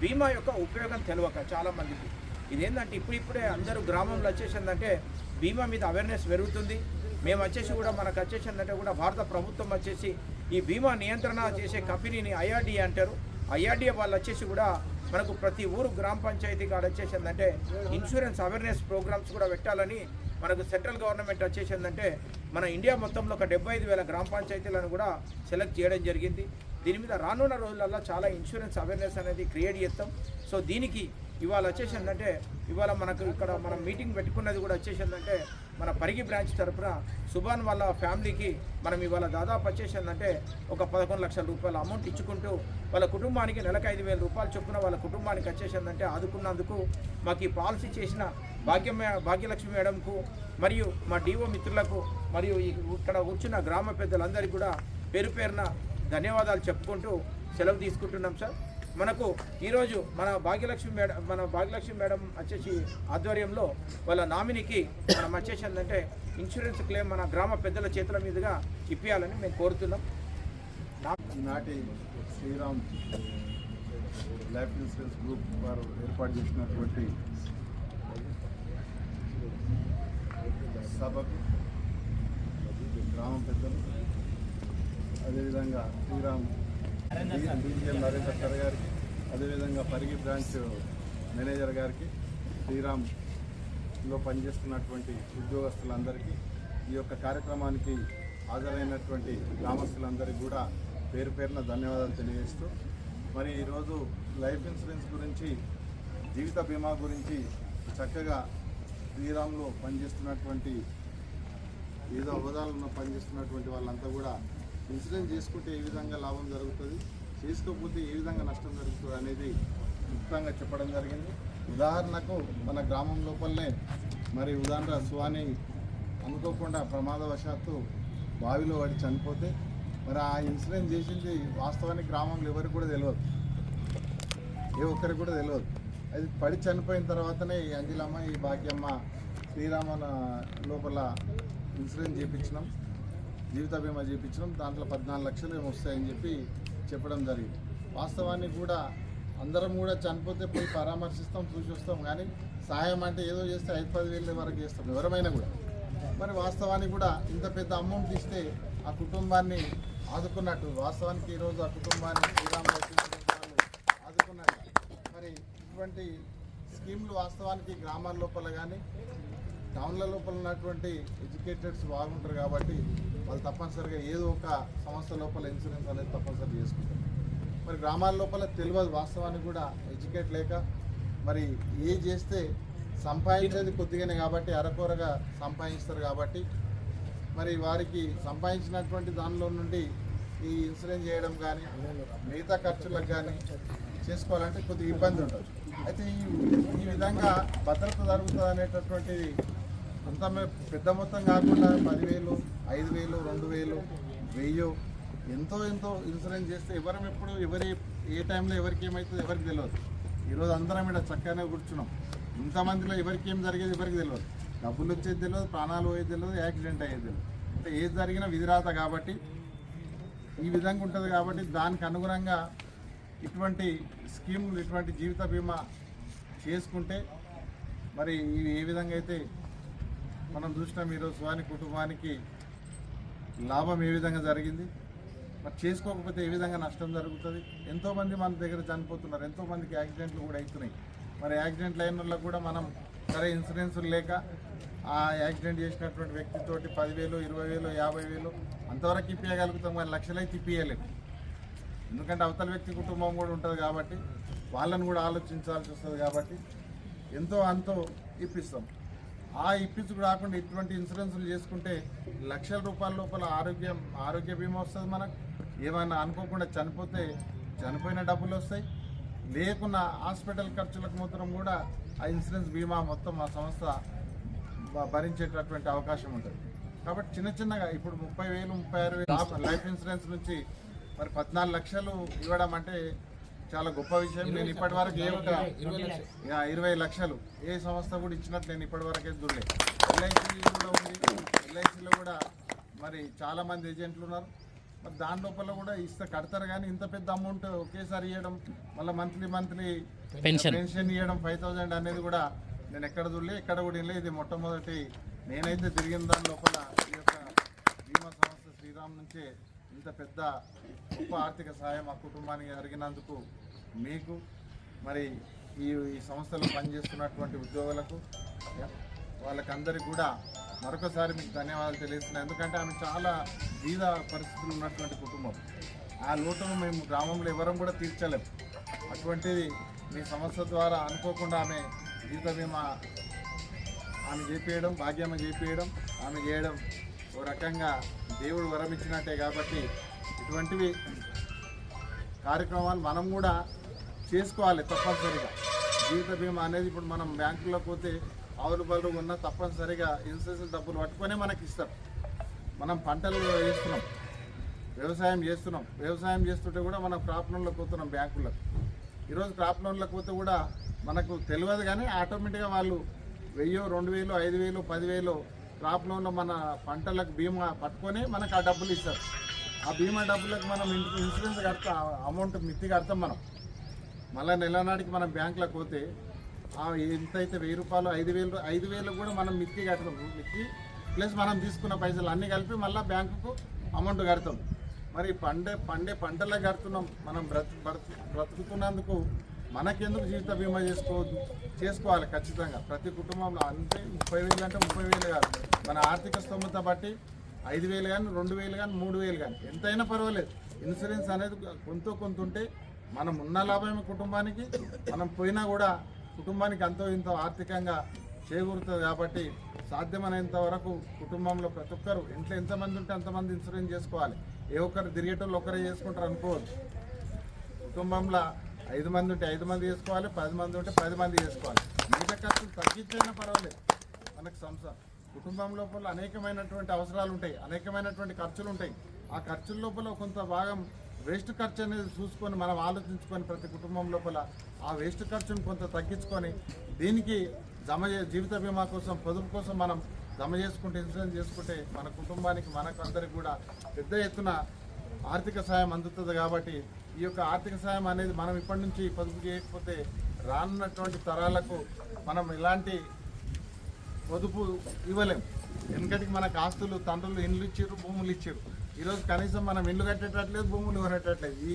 బీమా యొక్క ఉపయోగం తెలియక చాలామందికి. ఇదేంటంటే ఇప్పుడిప్పుడే అందరూ గ్రామంలో వచ్చేసిందంటే బీమా మీద అవేర్నెస్ పెరుగుతుంది. మేము వచ్చేసి కూడా మనకు వచ్చేసిందంటే కూడా భారత ప్రభుత్వం వచ్చేసి ఈ బీమా నియంత్రణ చేసే కంపెనీని IRDA అంటారు. IRDA వాళ్ళు వచ్చేసి కూడా మనకు ప్రతి ఊరు గ్రామ పంచాయతీ కాడ వచ్చేసిందంటే ఇన్సూరెన్స్ అవేర్నెస్ ప్రోగ్రామ్స్ కూడా పెట్టాలని మనకు సెంట్రల్ గవర్నమెంట్ వచ్చేసిందంటే మన ఇండియా మొత్తంలో ఒక 75,000 గ్రామ పంచాయతీలను కూడా సెలెక్ట్ చేయడం జరిగింది. దీని మీద రానున్న రోజులలో చాలా ఇన్సూరెన్స్ అవేర్నెస్ అనేది క్రియేట్ చేస్తాం. సో దీనికి ఇవాళ వచ్చేసిందంటే ఇవాళ మనకు ఇక్కడ మనం మీటింగ్ పెట్టుకున్నది కూడా వచ్చేసిందంటే మన పరిగి బ్రాంచ్ తరఫున సుభాన్ వాళ్ళ ఫ్యామిలీకి మనం ఇవాళ దాదాపు వచ్చేసిందంటే ఒక 11 లక్షల రూపాయల అమౌంట్ ఇచ్చుకుంటూ వాళ్ళ కుటుంబానికి నెలకు 5,000 రూపాయలు చొప్పున వాళ్ళ కుటుంబానికి వచ్చేసిందంటే ఆదుకున్నందుకు మాకు ఈ పాలసీ చేసిన భాగ్యలక్ష్మి మేడంకు మరియు మా డిఓ మిత్రులకు మరియు ఇక్కడ కూర్చున్న గ్రామ పెద్దలందరికీ కూడా పేరు పేరున ధన్యవాదాలు చెప్పుకుంటూ సెలవు తీసుకుంటున్నాం సార్. మనకు ఈరోజు మన భాగ్యలక్ష్మి మేడం వచ్చేసి ఆధ్వర్యంలో వాళ్ళ నామినీకి మనం వచ్చేసిందంటే ఇన్సూరెన్స్ క్లెయిమ్ మన గ్రామ పెద్దల చేతుల మీదుగా ఇప్పించాలని మేము కోరుతున్నాం. నాటి శ్రీరామ్ లైఫ్ ఇన్సూరెన్స్ గ్రూప్ వారు ఏర్పాటు చేసినటువంటి సభకు గ్రామ పెద్దలు అదేవిధంగా శ్రీరామ్ డీజీఎం నరేంద్ర సార్ గారికి, అదేవిధంగా పరిగి బ్రాంచ్ మేనేజర్ గారికి, శ్రీరామ్లో పనిచేస్తున్నటువంటి ఉద్యోగస్తులందరికీ, ఈ యొక్క కార్యక్రమానికి హాజరైనటువంటి గ్రామస్తులందరికీ కూడా పేరు పేరున ధన్యవాదాలు తెలియజేస్తూ, మరి ఈరోజు లైఫ్ ఇన్సూరెన్స్ గురించి, జీవిత బీమా గురించి చక్కగా శ్రీరామ్లో పనిచేస్తున్నటువంటి ఏదో హోదాలను పనిచేస్తున్నటువంటి వాళ్ళంతా కూడా ఇన్సూరెన్స్ చేసుకుంటే ఏ విధంగా లాభం జరుగుతుంది, చేసుకోకపోతే ఏ విధంగా నష్టం జరుగుతుంది అనేది క్లుప్తంగా చెప్పడం జరిగింది. ఉదాహరణకు మన గ్రామం లోపలనే మరి సువాని అనుకోకుండా ప్రమాదవశాత్తు బావిలో పడి చనిపోతే మరి ఆ ఇన్సూరెన్స్ చేసింది వాస్తవానికి గ్రామంలో ఎవరికి కూడా తెలియదు, ఏ ఒక్కరికి కూడా తెలియదు. అది పడి చనిపోయిన తర్వాతనే ఈ అంజలమ్మ, ఈ భాగ్యమ్మ, శ్రీరామన లోపల ఇన్సూరెన్స్ చేయించినాం, జీవిత బీమా చేయించినాం. దాంట్లో 14 లక్షలు ఏమో వస్తాయని చెప్పి చెప్పడం జరిగింది. వాస్తవానికి కూడా అందరం కూడా చనిపోతే పోయి పరామర్శిస్తాం, చూసి వస్తాం, కానీ సహాయం అంటే ఏదో చేస్తే 5-10 వేల వరకు చేస్తాం ఎవరమైనా కూడా. మరి వాస్తవానికి కూడా ఇంత పెద్ద అమౌంట్ ఇస్తే ఆ కుటుంబాన్ని ఆదుకున్నట్టు, వాస్తవానికి ఈరోజు ఆ కుటుంబాన్ని శ్రీరామ ఆదుకున్నట్టు. మరి ఇటువంటి స్కీమ్లు వాస్తవానికి గ్రామాల లోపల కానీ టౌన్ల లోపల ఉన్నటువంటి ఎడ్యుకేటెడ్స్ బాగుంటారు కాబట్టి వాళ్ళు తప్పనిసరిగా ఏదో ఒక సంస్థ లోపల ఇన్సూరెన్స్ అనేది తప్పనిసరి చేసుకుంటారు. మరి గ్రామాల లోపల తెలియదు వాస్తవానికి కూడా, ఎడ్యుకేట్ లేక మరి ఏ చేస్తే సంపాదించేది కొద్దిగానే కాబట్టి అరకొరగా సంపాదిస్తారు కాబట్టి మరి వారికి సంపాదించినటువంటి దానిలో నుండి ఈ ఇన్సూరెన్స్ చేయడం కానీ మిగతా ఖర్చులకు కానీ చేసుకోవాలంటే కొద్దిగా ఇబ్బంది ఉంటుంది. అయితే ఈ విధంగా భద్రత జరుగుతుంది అనేటటువంటిది అంత పెద్ద మొత్తం కాకుండా 10,000, 5,000, 2,000, 1,000 ఎంతో ఇన్సూరెన్స్ చేస్తే ఎప్పుడు ఏ టైంలో ఎవరికి ఏమవుతుందో ఎవరికి తెలియదు. ఈరోజు అందరం ఇక్కడ చక్కగానే కూర్చున్నాం, ఇంతమందిలో ఎవరికి ఏం జరిగేది ఎవరికి తెలియదు, డబ్బులు వచ్చేది తెలియదు, ప్రాణాలు పోయేది తెలియదు, యాక్సిడెంట్ అయ్యేది తెలియదు. అంటే ఏది జరిగినా విధిరాత కాబట్టి ఈ విధంగా ఉంటుంది. కాబట్టి దానికి అనుగుణంగా ఇటువంటి స్కీములు, ఇటువంటి జీవిత బీమా చేసుకుంటే మరి ఇవి ఏ విధంగా అయితే మనం చూసినాం, ఈరోజు స్వామి కుటుంబానికి లాభం ఏ విధంగా జరిగింది, మరి చేసుకోకపోతే ఏ విధంగా నష్టం జరుగుతుంది. ఎంతోమంది మన దగ్గర చనిపోతున్నారు, ఎంతోమందికి యాక్సిడెంట్లు కూడా అవుతున్నాయి. మరి యాక్సిడెంట్లు అయిన వాళ్ళకు కూడా మనం సరే ఇన్సూరెన్సులు లేక ఆ యాక్సిడెంట్ చేసినటువంటి వ్యక్తితోటి 10,000, 20,000, 50,000 అంతవరకు ఇప్పించగలుగుతాం, కానీ లక్షలైతే ఇప్పించలేము. ఎందుకంటే అవతల వ్యక్తి కుటుంబం కూడా ఉంటుంది కాబట్టి వాళ్ళని కూడా ఆలోచించాల్సి వస్తుంది. కాబట్టి ఎంతో అంతో ఇప్పిస్తాం. ఆ ఇప్పించుకు రాకుండా ఇటువంటి ఇన్సూరెన్సులు చేసుకుంటే లక్షల రూపాయల లోపల ఆరోగ్య బీమా వస్తుంది. మనకు ఏమైనా అనుకోకుండా చనిపోతే చనిపోయిన డబ్బులు వస్తాయి, లేకున్నా హాస్పిటల్ ఖర్చులకు మాత్రం కూడా ఆ ఇన్సూరెన్స్ బీమా మొత్తం ఆ సంస్థ భరించేటటువంటి అవకాశం ఉంటుంది. కాబట్టి చిన్నగా ఇప్పుడు 30,000, 36,000 లైఫ్ ఇన్సూరెన్స్ నుంచి మరి 14 లక్షలు ఇవ్వడం అంటే చాలా గొప్ప విషయం. నేను ఇప్పటి వరకు 20 లక్షలు ఏ సంస్థ కూడా ఇచ్చినట్టు నేను ఇప్పటి వరకే చూడలేదు. ఎల్ఐసి కూడా ఉంది, ఎల్ఐసిలో కూడా మరి చాలామంది ఏజెంట్లు ఉన్నారు. మరి దాని లోపల కూడా కడతారు, కానీ ఇంత పెద్ద అమౌంట్ ఒకేసారి ఇవ్వడం, మళ్ళీ మంత్లీ పెన్షన్ ఇవ్వడం 5,000 అనేది కూడా నేను ఎక్కడ చూడలే, ఎక్కడ కూడా వెళ్ళే. ఇది మొట్టమొదటి నేనైతే తిరిగిన దాని లోపల ఈ యొక్క బీమా సంస్థ శ్రీరామ్ నుంచే ఇంత పెద్ద గొప్ప ఆర్థిక సహాయం ఆ కుటుంబానికి జరిగినందుకు మీకు మరి ఈ సంస్థలో పనిచేస్తున్నటువంటి ఉద్యోగులకు వాళ్ళకందరికీ కూడా మరొకసారి మీకు ధన్యవాదాలు తెలియజేస్తున్నాను. ఎందుకంటే ఆమె చాలా బీద పరిస్థితులు ఉన్నటువంటి కుటుంబం. ఆ లోటును మేము గ్రామంలో ఎవరం కూడా తీర్చలేము. అటువంటిది మీ సంస్థ ద్వారా అనుకోకుండా ఆమె జీవిత బీమా ఆమె చేపేయడం, భాగ్యమ్మ చేపేయడం, ఆమె చేయడం ఓ రకంగా దేవుడు వరం ఇచ్చినట్టే. కాబట్టి ఇటువంటివి కార్యక్రమాలు మనం కూడా చేసుకోవాలి తప్పనిసరిగా. జీవిత బీమా అనేది ఇప్పుడు మనం బ్యాంకులో పోతే ఆవులు బలు ఉన్నా తప్పనిసరిగా ఇన్సూరెన్స్ డబ్బులు పట్టుకొనే మనకి ఇస్తారు. మనం పంటలు వేస్తున్నాం, వ్యవసాయం చేస్తుంటే కూడా మనం క్రాప్ లోన్లకు పోతున్నాం బ్యాంకులకు. ఈరోజు క్రాప్ లోన్లకు పోతే కూడా మనకు తెలియదు, కానీ ఆటోమేటిక్గా వాళ్ళు 1,000, 2,000, 5,000, 10,000 క్రాప్ లోన్లో మన పంటలకు బీమా పట్టుకొని మనకు ఆ డబ్బులు ఇస్తారు. ఆ బీమా డబ్బులకు మనం ఇన్సూరెన్స్ కడతాం, అమౌంట్ మిత్తి కడతాం. మనం మళ్ళీ నెల నాటికి మనం బ్యాంకులకు పోతే ఎంతైతే 1,000 రూపాయలు, 5,000 కూడా మనం మిత్తి కడతాం. మిత్తి ప్లస్ మనం తీసుకున్న పైసలు అన్నీ కలిపి మళ్ళీ బ్యాంకుకు అమౌంట్ కడతాం. మరి పండే పంటలకు కడుతున్నాం. మనం బ్రతుకుతున్నందుకు మనకెందుకు జీవిత బీమా చేసుకోవాలి ఖచ్చితంగా. ప్రతి కుటుంబంలో అంతే 30,000 అంటే 30,000 కాదు, మన ఆర్థిక స్తోమత బట్టి 5,000 కానీ, 2,000 కానీ, 3,000 కానీ ఎంతైనా పర్వాలేదు. ఇన్సూరెన్స్ అనేది కొంత ఉంటే మనం ఉన్న లాభమే కుటుంబానికి, మనం పోయినా కూడా కుటుంబానికి అంతో ఇంతో ఆర్థికంగా చేకూరుతుంది. కాబట్టి సాధ్యమైనంత వరకు కుటుంబంలో ప్రతి ఒక్కరు ఇంట్లో ఎంతమంది ఉంటే అంతమంది ఇన్సూరెన్స్ చేసుకోవాలి. ఏ ఒక్కరు తిరిగేటోళ్ళు ఒకరే చేసుకుంటారు అనుకోవద్దు. కుటుంబంలో 5 మంది ఉంటే 5 మంది చేసుకోవాలి, 10 మంది ఉంటే 10 మంది చేసుకోవాలి. మిగతా ఖర్చులు తగ్గించైనా పర్వాలేదు. మనకు కుటుంబం లోపల అనేకమైనటువంటి అవసరాలు ఉంటాయి, అనేకమైనటువంటి ఖర్చులు ఉంటాయి. ఆ ఖర్చుల లోపల కొంత భాగం వేస్ట్ ఖర్చు అనేది చూసుకొని మనం ఆలోచించుకొని ప్రతి కుటుంబం లోపల ఆ వేస్ట్ ఖర్చును కొంత తగ్గించుకొని దీనికి జీవిత బీమా కోసం పొదుపు కోసం మనం జమ చేసుకుంటే ఇన్సూరెన్స్ చేసుకుంటే మన కుటుంబానికి మనకు అందరికి కూడా పెద్ద ఎత్తున ఆర్థిక సాయం అందుతుంది. కాబట్టి ఈ యొక్క ఆర్థిక సాయం అనేది మనం ఇప్పటి నుంచి పొదుపు చేయకపోతే రానున్నటువంటి తరాలకు మనం ఎలాంటి పొదుపు ఇవ్వలేం. ఎందుకంటే మనకు ఆస్తులు తండ్రులు ఇండ్లు ఇచ్చారు, భూములు ఇచ్చారు. ఈరోజు కనీసం మనం ఇల్లు కట్టేటట్లేదు, భూములు కొనేటట్లేదు ఈ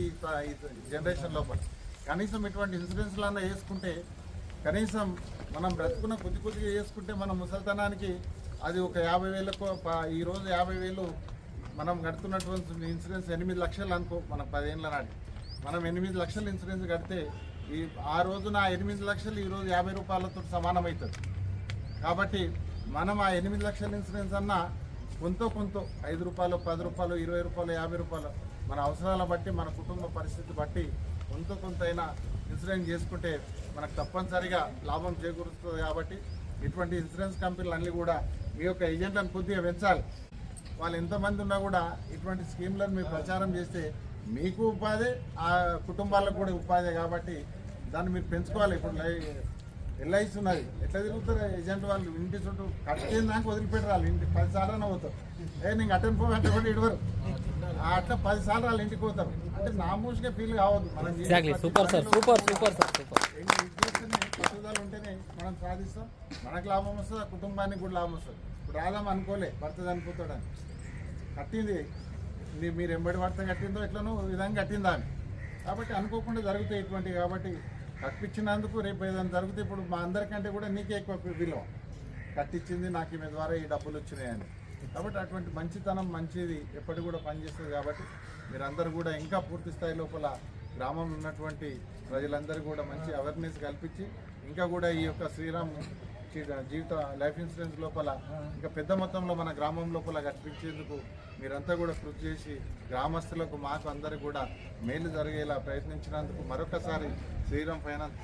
జనరేషన్ లోపల. కనీసం ఇటువంటి ఇన్సూరెన్స్లన్నా వేసుకుంటే కనీసం మనం బ్రతుకున్న కొద్దిగా వేసుకుంటే మనం ముసలితనానికి అది ఒక 50,000కు ఈరోజు 50,000 మనం కడుతున్నటువంటి ఇన్సూరెన్స్ 8 లక్షలు అనుకో. మనం 10 ఏళ్ళ నాటి మనం 8 లక్షలు ఇన్సూరెన్స్ కడితే ఆ రోజున 8 లక్షలు ఈరోజు 50 రూపాయలతో సమానమవుతుంది. కాబట్టి మనం ఆ 8 లక్షల ఇన్సూరెన్స్ అన్నా కొంత 5 రూపాయలు, 10 రూపాయలు, 20 రూపాయలు, 50 రూపాయలు మన అవసరాల బట్టి మన కుటుంబ పరిస్థితి బట్టి కొంత అయినా ఇన్సూరెన్స్ చేసుకుంటే మనకు తప్పనిసరిగా లాభం చేకూరుస్తుంది. కాబట్టి ఇటువంటి ఇన్సూరెన్స్ కంపెనీలు అన్నీ కూడా మీ యొక్క ఏజెంట్లను కొద్దిగా పెంచాలి. వాళ్ళు ఎంతమంది ఉన్నా కూడా ఇటువంటి స్కీమ్లను మీరు ప్రచారం చేస్తే మీకు ఉపాధి, ఆ కుటుంబాలకు కూడా ఉపాధి. కాబట్టి దాన్ని మీరు పెంచుకోవాలి. ఇప్పుడు ఎల్ఐసి ఉన్నది, ఎట్లా తిరుగుతారు ఏజెంట్ వాళ్ళు? ఇంటి చుట్టూ కట్టిన దాకా వదిలిపెట్టి వాళ్ళు ఇంటి 10 సార్లు పోతారు. నేను కట్టని పోవంటే కూడా ఇడవరు. అట్లా 10 సార్లు వాళ్ళు ఇంటికి పోతారు. అంటే నామూషిగా ఫీల్ కావద్దు. మనం పట్టుదల ఉంటేనే మనం సాధిస్తాం. మనకు లాభం వస్తుంది, ఆ కుటుంబానికి కూడా లాభం వస్తుంది. ఇప్పుడు రాదాం అనుకోలే భర్త చనిపోతాడని కట్టింది, మీరు ఎంబడి భర్త కట్టిందో ఎట్లనో విధంగా కట్టిందా అని. కాబట్టి అనుకోకుండా జరుగుతాయి ఇటువంటివి. కాబట్టి కట్టించినందుకు రేపు ఏదైనా జరిగితే ఇప్పుడు మా అందరికంటే కూడా నీకే ఎక్కువ విలువ. కట్టించింది నాకు ఈమె ద్వారా ఈ డబ్బులు వచ్చినాయని. కాబట్టి అటువంటి మంచితనం మంచిది ఎప్పటికి కూడా పనిచేస్తుంది. కాబట్టి మీరందరూ కూడా ఇంకా పూర్తి స్థాయి లోపల గ్రామంలో ఉన్నటువంటి ప్రజలందరూ కూడా మంచి అవేర్నెస్ కల్పించి ఇంకా కూడా ఈ యొక్క శ్రీరామ్ జీవిత లైఫ్ ఇన్సూరెన్స్ లోపల ఇంకా పెద్ద మొత్తంలో మన గ్రామం లోపల కల్పించేందుకు మీరంతా కూడా కృషి చేసి గ్రామస్తులకు మాకు అందరికీ కూడా మేలు జరిగేలా ప్రయత్నించినందుకు మరొకసారి శ్రీరామ్ ఫైనాన్స్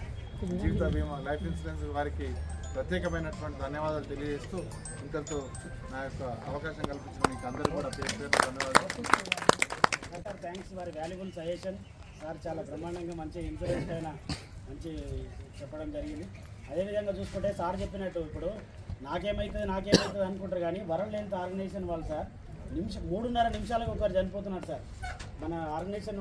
జీవిత బీమా లైఫ్ ఇన్సూరెన్స్ వారికి ప్రత్యేకమైనటువంటి ధన్యవాదాలు తెలియజేస్తూ ఇంతతో నా యొక్క అవకాశం కల్పించిన మీకు అందరూ కూడా పేరు పేరు ధన్యవాదాలు. Sir thanks for valuable suggestion. Sir చాలా బ్రహ్మాండంగా మంచి ఇన్సూరెన్స్ పైన మంచి చెప్పడం జరిగింది. అదేవిధంగా చూసుకుంటే సార్ చెప్పినట్టు ఇప్పుడు నాకేమవుతుంది అనుకుంటారు. కానీ వరల్డ్ హెల్త్ ఆర్గనైజేషన్ వాళ్ళు సార్ 3.5 నిమిషాలకు ఒకరు చనిపోతున్నారు సార్. మన organisation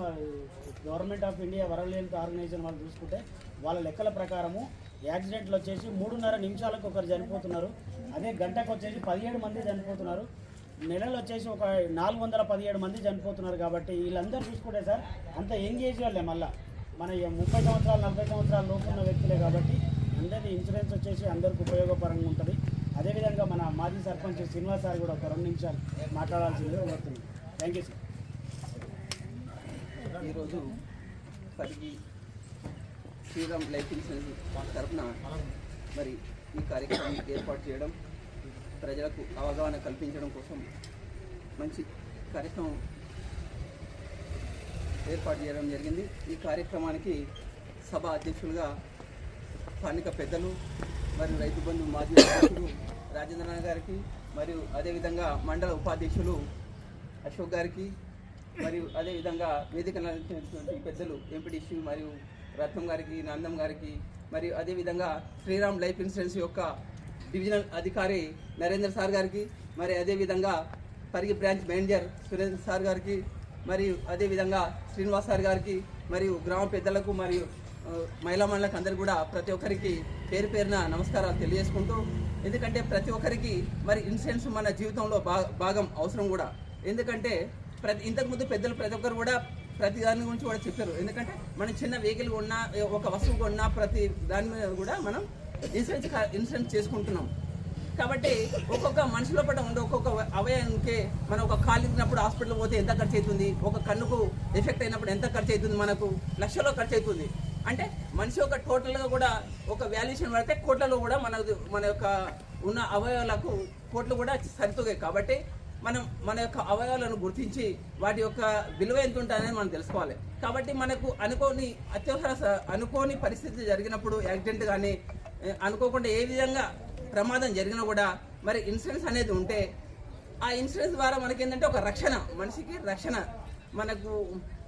government of India world health organisation వాళ్ళు చూసుకుంటే వాళ్ళ లెక్కల ప్రకారము యాక్సిడెంట్లు వచ్చేసి 3.5 నిమిషాలకు ఒకరు చనిపోతున్నారు. అదే గంటకు వచ్చేసి 17 మంది చనిపోతున్నారు. నెలలు వచ్చేసి ఒక 417 మంది చనిపోతున్నారు. కాబట్టి వీళ్ళందరూ చూసుకుంటే సార్ అంత యంగ్ ఏజ్ వాళ్ళే, మళ్ళీ మన 30 సంవత్సరాలు 40 సంవత్సరాల లోపు ఉన్న వ్యక్తులే. కాబట్టి అందరి ఇన్సూరెన్స్ వచ్చేసి అందరికి ఉపయోగపరంగా ఉంటుంది. అదేవిధంగా మన మాజీ సర్పంచ్ శ్రీనివాస్ సార్ కూడా ఒక 2 నిమిషాలు మాట్లాడాల్సిందిగా కోరుతున్నాను. Thank you sir. ఈరోజు పరిగి శ్రీరామ్ లైఫ్ ఇన్సూరెన్స్ తరఫున మరి ఈ కార్యక్రమాన్ని ఏర్పాటు చేయడం, ప్రజలకు అవగాహన కల్పించడం కోసం మంచి కార్యక్రమం ఏర్పాటు చేయడం జరిగింది. ఈ కార్యక్రమానికి సభ అధ్యక్షులుగా స్థానిక పెద్దలు మరియు రైతు బంధు మాజీ అధ్యక్షులు రాజేంద్రనాథ్ గారికి, మరియు అదేవిధంగా మండల ఉపాధ్యక్షులు అశోక్ గారికి, మరియు అదేవిధంగా వేదిక నడిచినటువంటి పెద్దలు ఎంపీటీసీ మరియు రత్నం గారికి, నందం గారికి, మరియు అదేవిధంగా శ్రీరామ్ లైఫ్ ఇన్సూరెన్స్ యొక్క డివిజనల్ అధికారి నరేంద్ర సార్ గారికి, మరి అదేవిధంగా Parigi branch manager Surendra sir గారికి, మరియు అదేవిధంగా శ్రీనివాస్ సార్ గారికి, మరియు గ్రామ పెద్దలకు మరియు మహిళా మండలకు అందరికీ కూడా ప్రతి ఒక్కరికి పేరు పేరున నమస్కారాలు తెలియజేసుకుంటూ, ఎందుకంటే ప్రతి ఒక్కరికి మరి ఇన్సూరెన్స్ మన జీవితంలో భాగం అవసరం కూడా. ఎందుకంటే ఇంతకుముందు పెద్దలు ప్రతి ఒక్కరు కూడా ప్రతి దాని గురించి కూడా చెప్పారు. ఎందుకంటే మనం చిన్న వెహికల్ కొన్నా, ఒక వస్తువు కొన్నా, ప్రతి దాని మీద కూడా మనం ఇన్సూరెన్స్ చేసుకుంటున్నాం. కాబట్టి ఒక్కొక్క మనిషి లోపల ఉండే ఒక్కొక్క అవయవానికి మనం ఒక కాలు ఇచ్చినప్పుడు హాస్పిటల్ పోతే ఎంత ఖర్చు అవుతుంది, ఒక కన్నుకు ఎఫెక్ట్ అయినప్పుడు ఎంత ఖర్చు అవుతుంది, మనకు లక్షల్లో ఖర్చు అవుతుంది. అంటే మనిషి యొక్క టోటల్గా కూడా ఒక వాల్యుయేషన్ పడితే కోట్లలో కూడా మన యొక్క ఉన్న అవయవాలకు కోట్లు కూడా సరితూగాయి. కాబట్టి మనం మన యొక్క అవయవాలను గుర్తించి వాటి యొక్క విలువ ఎంత ఉంటుందనేది మనం తెలుసుకోవాలి. కాబట్టి మనకు అనుకోని పరిస్థితి జరిగినప్పుడు, యాక్సిడెంట్ కానీ అనుకోకుండా ఏ విధంగా ప్రమాదం జరిగినా కూడా మరి ఇన్సూరెన్స్ అనేది ఉంటే ఆ ఇన్సూరెన్స్ ద్వారా మనకి ఏంటంటే ఒక రక్షణ, మనిషికి రక్షణ. మనకు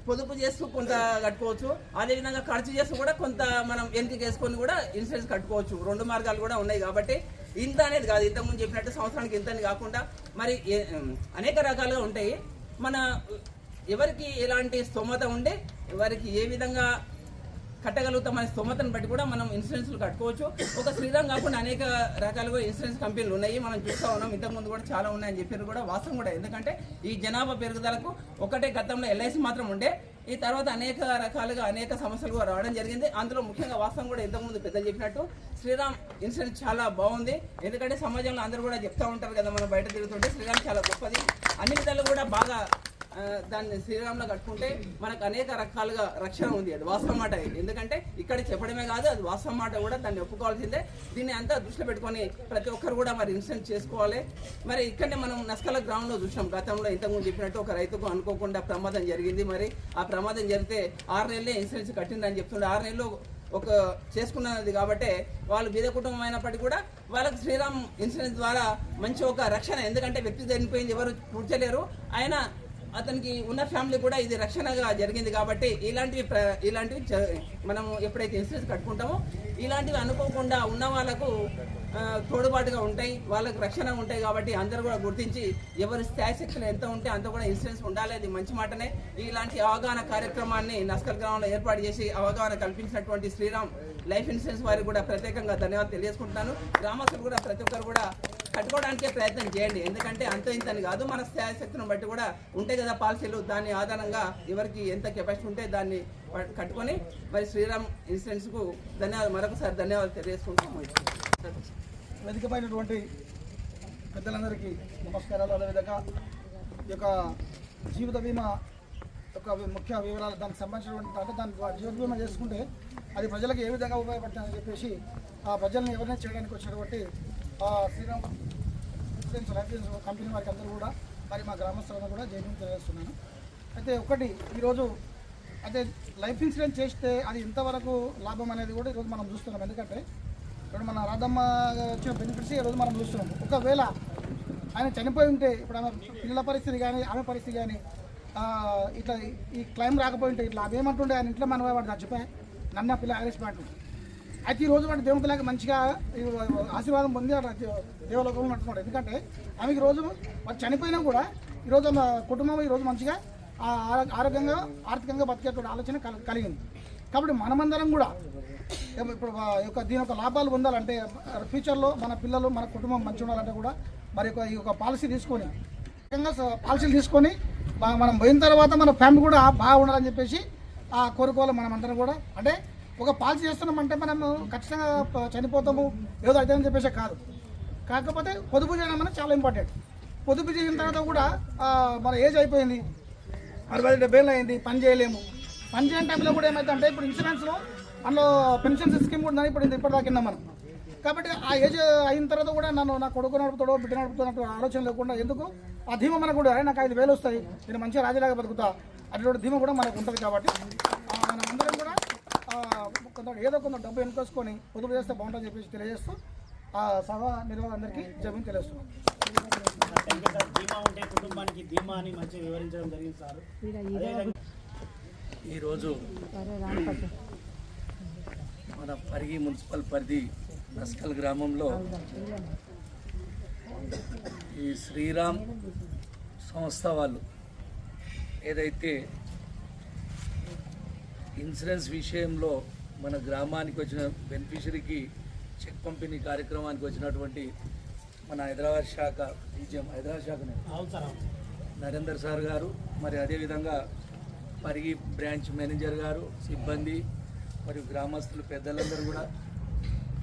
పొదుపు చేస్తూ కొంత కట్టుకోవచ్చు, అదేవిధంగా ఖర్చు చేస్తూ కూడా కొంత మనం వెనక్కి వేసుకొని కూడా ఇన్సూరెన్స్ కట్టుకోవచ్చు. 2 మార్గాలు కూడా ఉన్నాయి. కాబట్టి ఇంత అనేది కాదు, ఇంతకుముందు చెప్పినట్టు సంవత్సరానికి ఇంత అని కాకుండా మరి అనేక రకాలుగా ఉంటాయి. మన ఎవరికి ఎలాంటి స్తోమత ఉండే వారికి ఏ విధంగా కట్టగలుగుతాం అనే స్తోమతను బట్టి కూడా మనం ఇన్సూరెన్స్లు కట్టుకోవచ్చు. ఒక శ్రీరామ్ కాకుండా అనేక రకాలుగా ఇన్సూరెన్స్ కంపెనీలు ఉన్నాయి, మనం చూస్తూ ఉన్నాం. ఇంతకుముందు కూడా చాలా ఉన్నాయని చెప్పారు కూడా వాస్తవం కూడా. ఎందుకంటే ఈ జనాభా పెరుగుదలకు ఒకటే గతంలో ఎల్ఐసి మాత్రం ఉండే, ఈ తర్వాత అనేక రకాలుగా అనేక సమస్యలు కూడా రావడం జరిగింది. అందులో ముఖ్యంగా వాస్తవం కూడా ఇంతకుముందు పెద్దలు చెప్పినట్టు శ్రీరామ్ ఇన్సూరెన్స్ చాలా బాగుంది. ఎందుకంటే సమాజంలో అందరూ కూడా చెప్తూ ఉంటారు కదా, మనం బయట తిరుగుతుంటే శ్రీరామ్ చాలా గొప్పది, అన్ని విధాలు కూడా బాగా దాన్ని శ్రీరామ్లో కట్టుకుంటే మనకు అనేక రకాలుగా రక్షణ ఉంది. అది వాస్తవ మాట. ఎందుకంటే ఇక్కడ చెప్పడమే కాదు, అది వాస్తవ మాట కూడా, దాన్ని ఒప్పుకోవాల్సిందే. దీన్ని అంతా దృష్టిలో పెట్టుకొని ప్రతి ఒక్కరు కూడా మరి ఇన్సూరెన్స్ చేసుకోవాలి. మరి ఇక్కడనే మనం నస్కల గ్రామంలో చూసినాం, గతంలో ఇంతకుముందు చెప్పినట్టు ఒక రైతుకు అనుకోకుండా ప్రమాదం జరిగింది. మరి ఆ ప్రమాదం జరిగితే 6 నెలలే ఇన్సూరెన్స్ కట్టిందని చెప్తుండే. 6 నెలలు ఒక చేసుకున్నది కాబట్టి వాళ్ళు బీద కుటుంబం అయినప్పటికీ కూడా వాళ్ళకి శ్రీరామ్ ఇన్సూరెన్స్ ద్వారా మంచి ఒక రక్షణ. ఎందుకంటే వ్యక్తి చనిపోయింది, ఎవరు పూడ్చలేరు, ఆయన అతనికి ఉన్న ఫ్యామిలీ కూడా ఇది రక్షణగా జరిగింది. కాబట్టి ఇలాంటివి మనం ఎప్పుడైతే ఇన్సూరెన్స్ కట్టుకుంటామో ఇలాంటివి అనుకోకుండా ఉన్న వాళ్ళకు తోడుబాటుగా ఉంటాయి, వాళ్ళకు రక్షణ ఉంటాయి. కాబట్టి అందరూ కూడా గుర్తించి ఎవరి స్థాయి శక్తులు ఎంత ఉంటే అంత కూడా ఇన్సూరెన్స్ ఉండాలి. అది మంచి మాటనే. ఇలాంటి అవగాహన కార్యక్రమాన్ని నస్కల్ గ్రామంలో ఏర్పాటు చేసి అవగాహన కల్పించినటువంటి శ్రీరామ్ లైఫ్ ఇన్సూరెన్స్ వారికి కూడా ప్రత్యేకంగా ధన్యవాదాలు తెలియజేసుకుంటున్నాను. గ్రామస్తులు కూడా ప్రతి ఒక్కరు కూడా కట్టుకోవడానికే ప్రయత్నం చేయండి. ఎందుకంటే అంత ఇంతని కాదు, మన స్థాయి శక్తిని బట్టి కూడా ఉంటాయి కదా పాలసీలు. దాని ఆధారంగా ఎవరికి ఎంత కెపాసిటీ ఉంటే దాన్ని కట్టుకొని మరి శ్రీరామ్ ఇన్సూరెన్స్కు మరొకసారి ధన్యవాదాలు తెలియజేసుకుంటాము. వేదికపైనటువంటి పెద్దలందరికీ నమస్కారాలు. అదేవిధంగా ఈ యొక్క జీవిత బీమా యొక్క ముఖ్య వివరాలు, దానికి సంబంధించినటువంటి అంటే దాని జీవిత బీమా చేసుకుంటే అది ప్రజలకు ఏ విధంగా ఉపయోగపడుతుందని చెప్పేసి ఆ ప్రజలను ఎవరైనా చేయడానికి వచ్చినటువంటి Shriram insurance life insurance company వారికి అందరూ కూడా మరి మా గ్రామస్తులను కూడా జైలు తెలియజేస్తున్నాను. అయితే ఒకటి ఈరోజు అయితే లైఫ్ ఇన్సూరెన్స్ చేస్తే అది ఎంతవరకు లాభం అనేది కూడా ఈరోజు మనం చూస్తున్నాం. ఎందుకంటే ఇప్పుడు మన రాధమ్మ వచ్చిన బెనిఫిట్స్ ఈరోజు మనం చూస్తున్నాం. ఒకవేళ ఆయన చనిపోయి ఉంటే ఇప్పుడు ఆమె పిల్లల పరిస్థితి కానీ ఆమె పరిస్థితి కానీ ఇట్లా ఈ క్లైమ్ రాకపోయి ఉంటే ఇట్లా అవేమంటుండే ఆయన ఇంట్లో మన వాడు చచ్చిపోయి నన్న పిల్ల ఆయుష్మెంట్. అయితే ఈరోజు వాటి దేవుడిలాగా మంచిగా ఆశీర్వాదం పొంది దేవలోకంలో ఉంటున్నాడు. ఎందుకంటే ఆమెకి రోజు వాడు చనిపోయినా కూడా ఈరోజు ఆమె కుటుంబం ఈరోజు మంచిగా ఆరోగ్యంగా ఆర్థికంగా బతికేటువంటి ఆలోచన కలిగింది. కాబట్టి మనమందరం కూడా ఇప్పుడు దీని యొక్క లాభాలు పొందాలంటే ఫ్యూచర్లో మన పిల్లలు మన కుటుంబం మంచి ఉండాలంటే కూడా మరి ఈ యొక్క పాలసీ తీసుకొని పాలసీలు తీసుకొని మనం పోయిన తర్వాత మన ఫ్యామిలీ కూడా బాగా ఉండాలని చెప్పేసి కోరుకోవాలి. మనమందరం కూడా అంటే ఒక పాలసీ చేస్తున్నామంటే మనము ఖచ్చితంగా చనిపోతాము ఏదో అవుతుందని చెప్పేసి కాదు. కాకపోతే పొదుపు చేయడం అనేది చాలా ఇంపార్టెంట్. పొదుపు చేసిన తర్వాత కూడా మన ఏజ్ అయిపోయింది, 60-70 ఏళ్ళు అయింది, పని చేయలేము. పని చేయని టైంలో కూడా ఏమవుతుందంటే ఇప్పుడు ఇన్సూరెన్స్లో అందులో పెన్షన్ స్కీమ్ కూడా ఇప్పుడు ఇప్పటిదాకా కింద మనం. కాబట్టి ఆ ఏజ్ అయిన తర్వాత కూడా నా కొడుకు నడుపుతాడో బిడ్డ నడుపుతున్నట్టు ఆలోచన లేకుండా ఎందుకు ఆ ధీమా మనకు కూడా నాకు 5,000 వస్తాయి, నేను మంచిగా రాజీలాగా బతుకుతా అటువంటి ధీమా కూడా మనకు ఉంటుంది. కాబట్టి మనం అందరం కూడా ఏదో కొంత డబ్బు ఎన్నుకొసుకొని పొదుపు చేస్తే బాగుంటుందని చెప్పేసి తెలియజేస్తూ సభ నిర్వాహకులందరికీ జమీన్ తెలియజేస్తున్నాం. ధీమా ఉంటే కుటుంబానికి ధీమా అని మంచిగా వివరించడం జరిగింది సార్. ఈరోజు మన పరిగి మున్సిపల్ పరిధి నస్కల్ గ్రామంలో ఈ శ్రీరామ్ సంస్థ వాళ్ళు ఏదైతే ఇన్సూరెన్స్ విషయంలో మన గ్రామానికి వచ్చిన బెనిఫిషరీకి చెక్ పంపిణీ కార్యక్రమానికి వచ్చినటువంటి మన హైదరాబాద్ శాఖ డీజీఎం హైదరాబాద్ శాఖనే నరేందర్ సార్ గారు, మరి అదేవిధంగా పరిగి బ్రాంచ్ మేనేజర్ గారు, సిబ్బంది మరియు గ్రామస్తులు పెద్దలందరూ కూడా,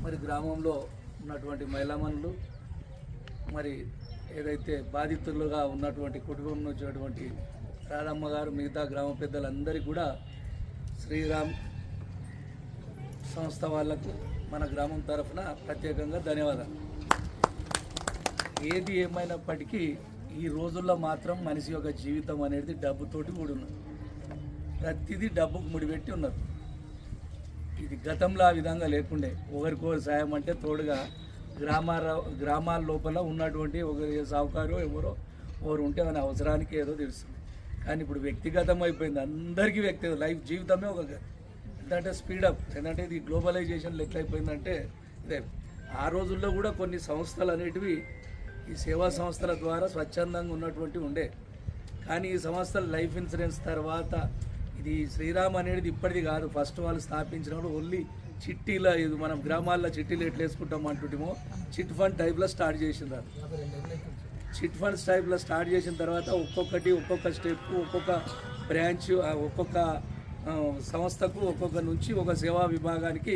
మరి గ్రామంలో ఉన్నటువంటి మహిళామణులు, మరి ఏదైతే బాధితులుగా ఉన్నటువంటి కుటుంబం వచ్చినటువంటి రాధమ్మ గారు, మిగతా గ్రామ పెద్దలందరికీ కూడా శ్రీరామ్ సంస్థ వాళ్లకు మన గ్రామం తరఫున ప్రత్యేకంగా ధన్యవాదాలు. ఏది ఏమైనప్పటికీ ఈ రోజుల్లో మాత్రం మనిషి యొక్క జీవితం అనేది డబ్బుతోటి కూడున్నది. ప్రతిదీ డబ్బుకు ముడిపెట్టి ఉన్నారు. ఇది గతంలో ఆ విధంగా లేకుండే ఒకరికొకరు సాయం అంటే తోడుగా గ్రామాల లోపల ఉన్నటువంటి ఒకరి సావుకారు ఎవరో ఓరు ఉంటే మన అవసరానికి ఏదో తెలుస్తుంది. కానీ ఇప్పుడు వ్యక్తిగతం అయిపోయింది, అందరికీ వ్యక్తిగత లైఫ్ జీవితమే ఒక ఏంటంటే స్పీడప్. ఏంటంటే ఇది గ్లోబలైజేషన్లో ఎట్లయిపోయిందంటే ఇదే. ఆ రోజుల్లో కూడా కొన్ని సంస్థలు అనేటివి ఈ సేవా సంస్థల ద్వారా స్వచ్ఛందంగా ఉన్నటువంటి ఉండే. కానీ ఈ సంస్థలు లైఫ్ ఇన్సూరెన్స్ తర్వాత ఇది శ్రీరామ్ అనేది ఇప్పటిది కాదు. ఫస్ట్ వాళ్ళు స్థాపించినప్పుడు ఓన్లీ చిట్టీలో, ఇది మనం గ్రామాల్లో చిట్టీలు ఎట్లా వేసుకుంటాం అంటుంటేమో చిట్ ఫండ్ టైప్లో స్టార్ట్ చేసింది. చిట్ ఫండ్స్ టైప్లో స్టార్ట్ చేసిన తర్వాత ఒక్కొక్క స్టెప్, ఒక్కొక్క బ్రాంచ్, ఒక్కొక్క సంస్థకు ఒక్కొక్క నుంచి ఒక సేవా విభాగానికి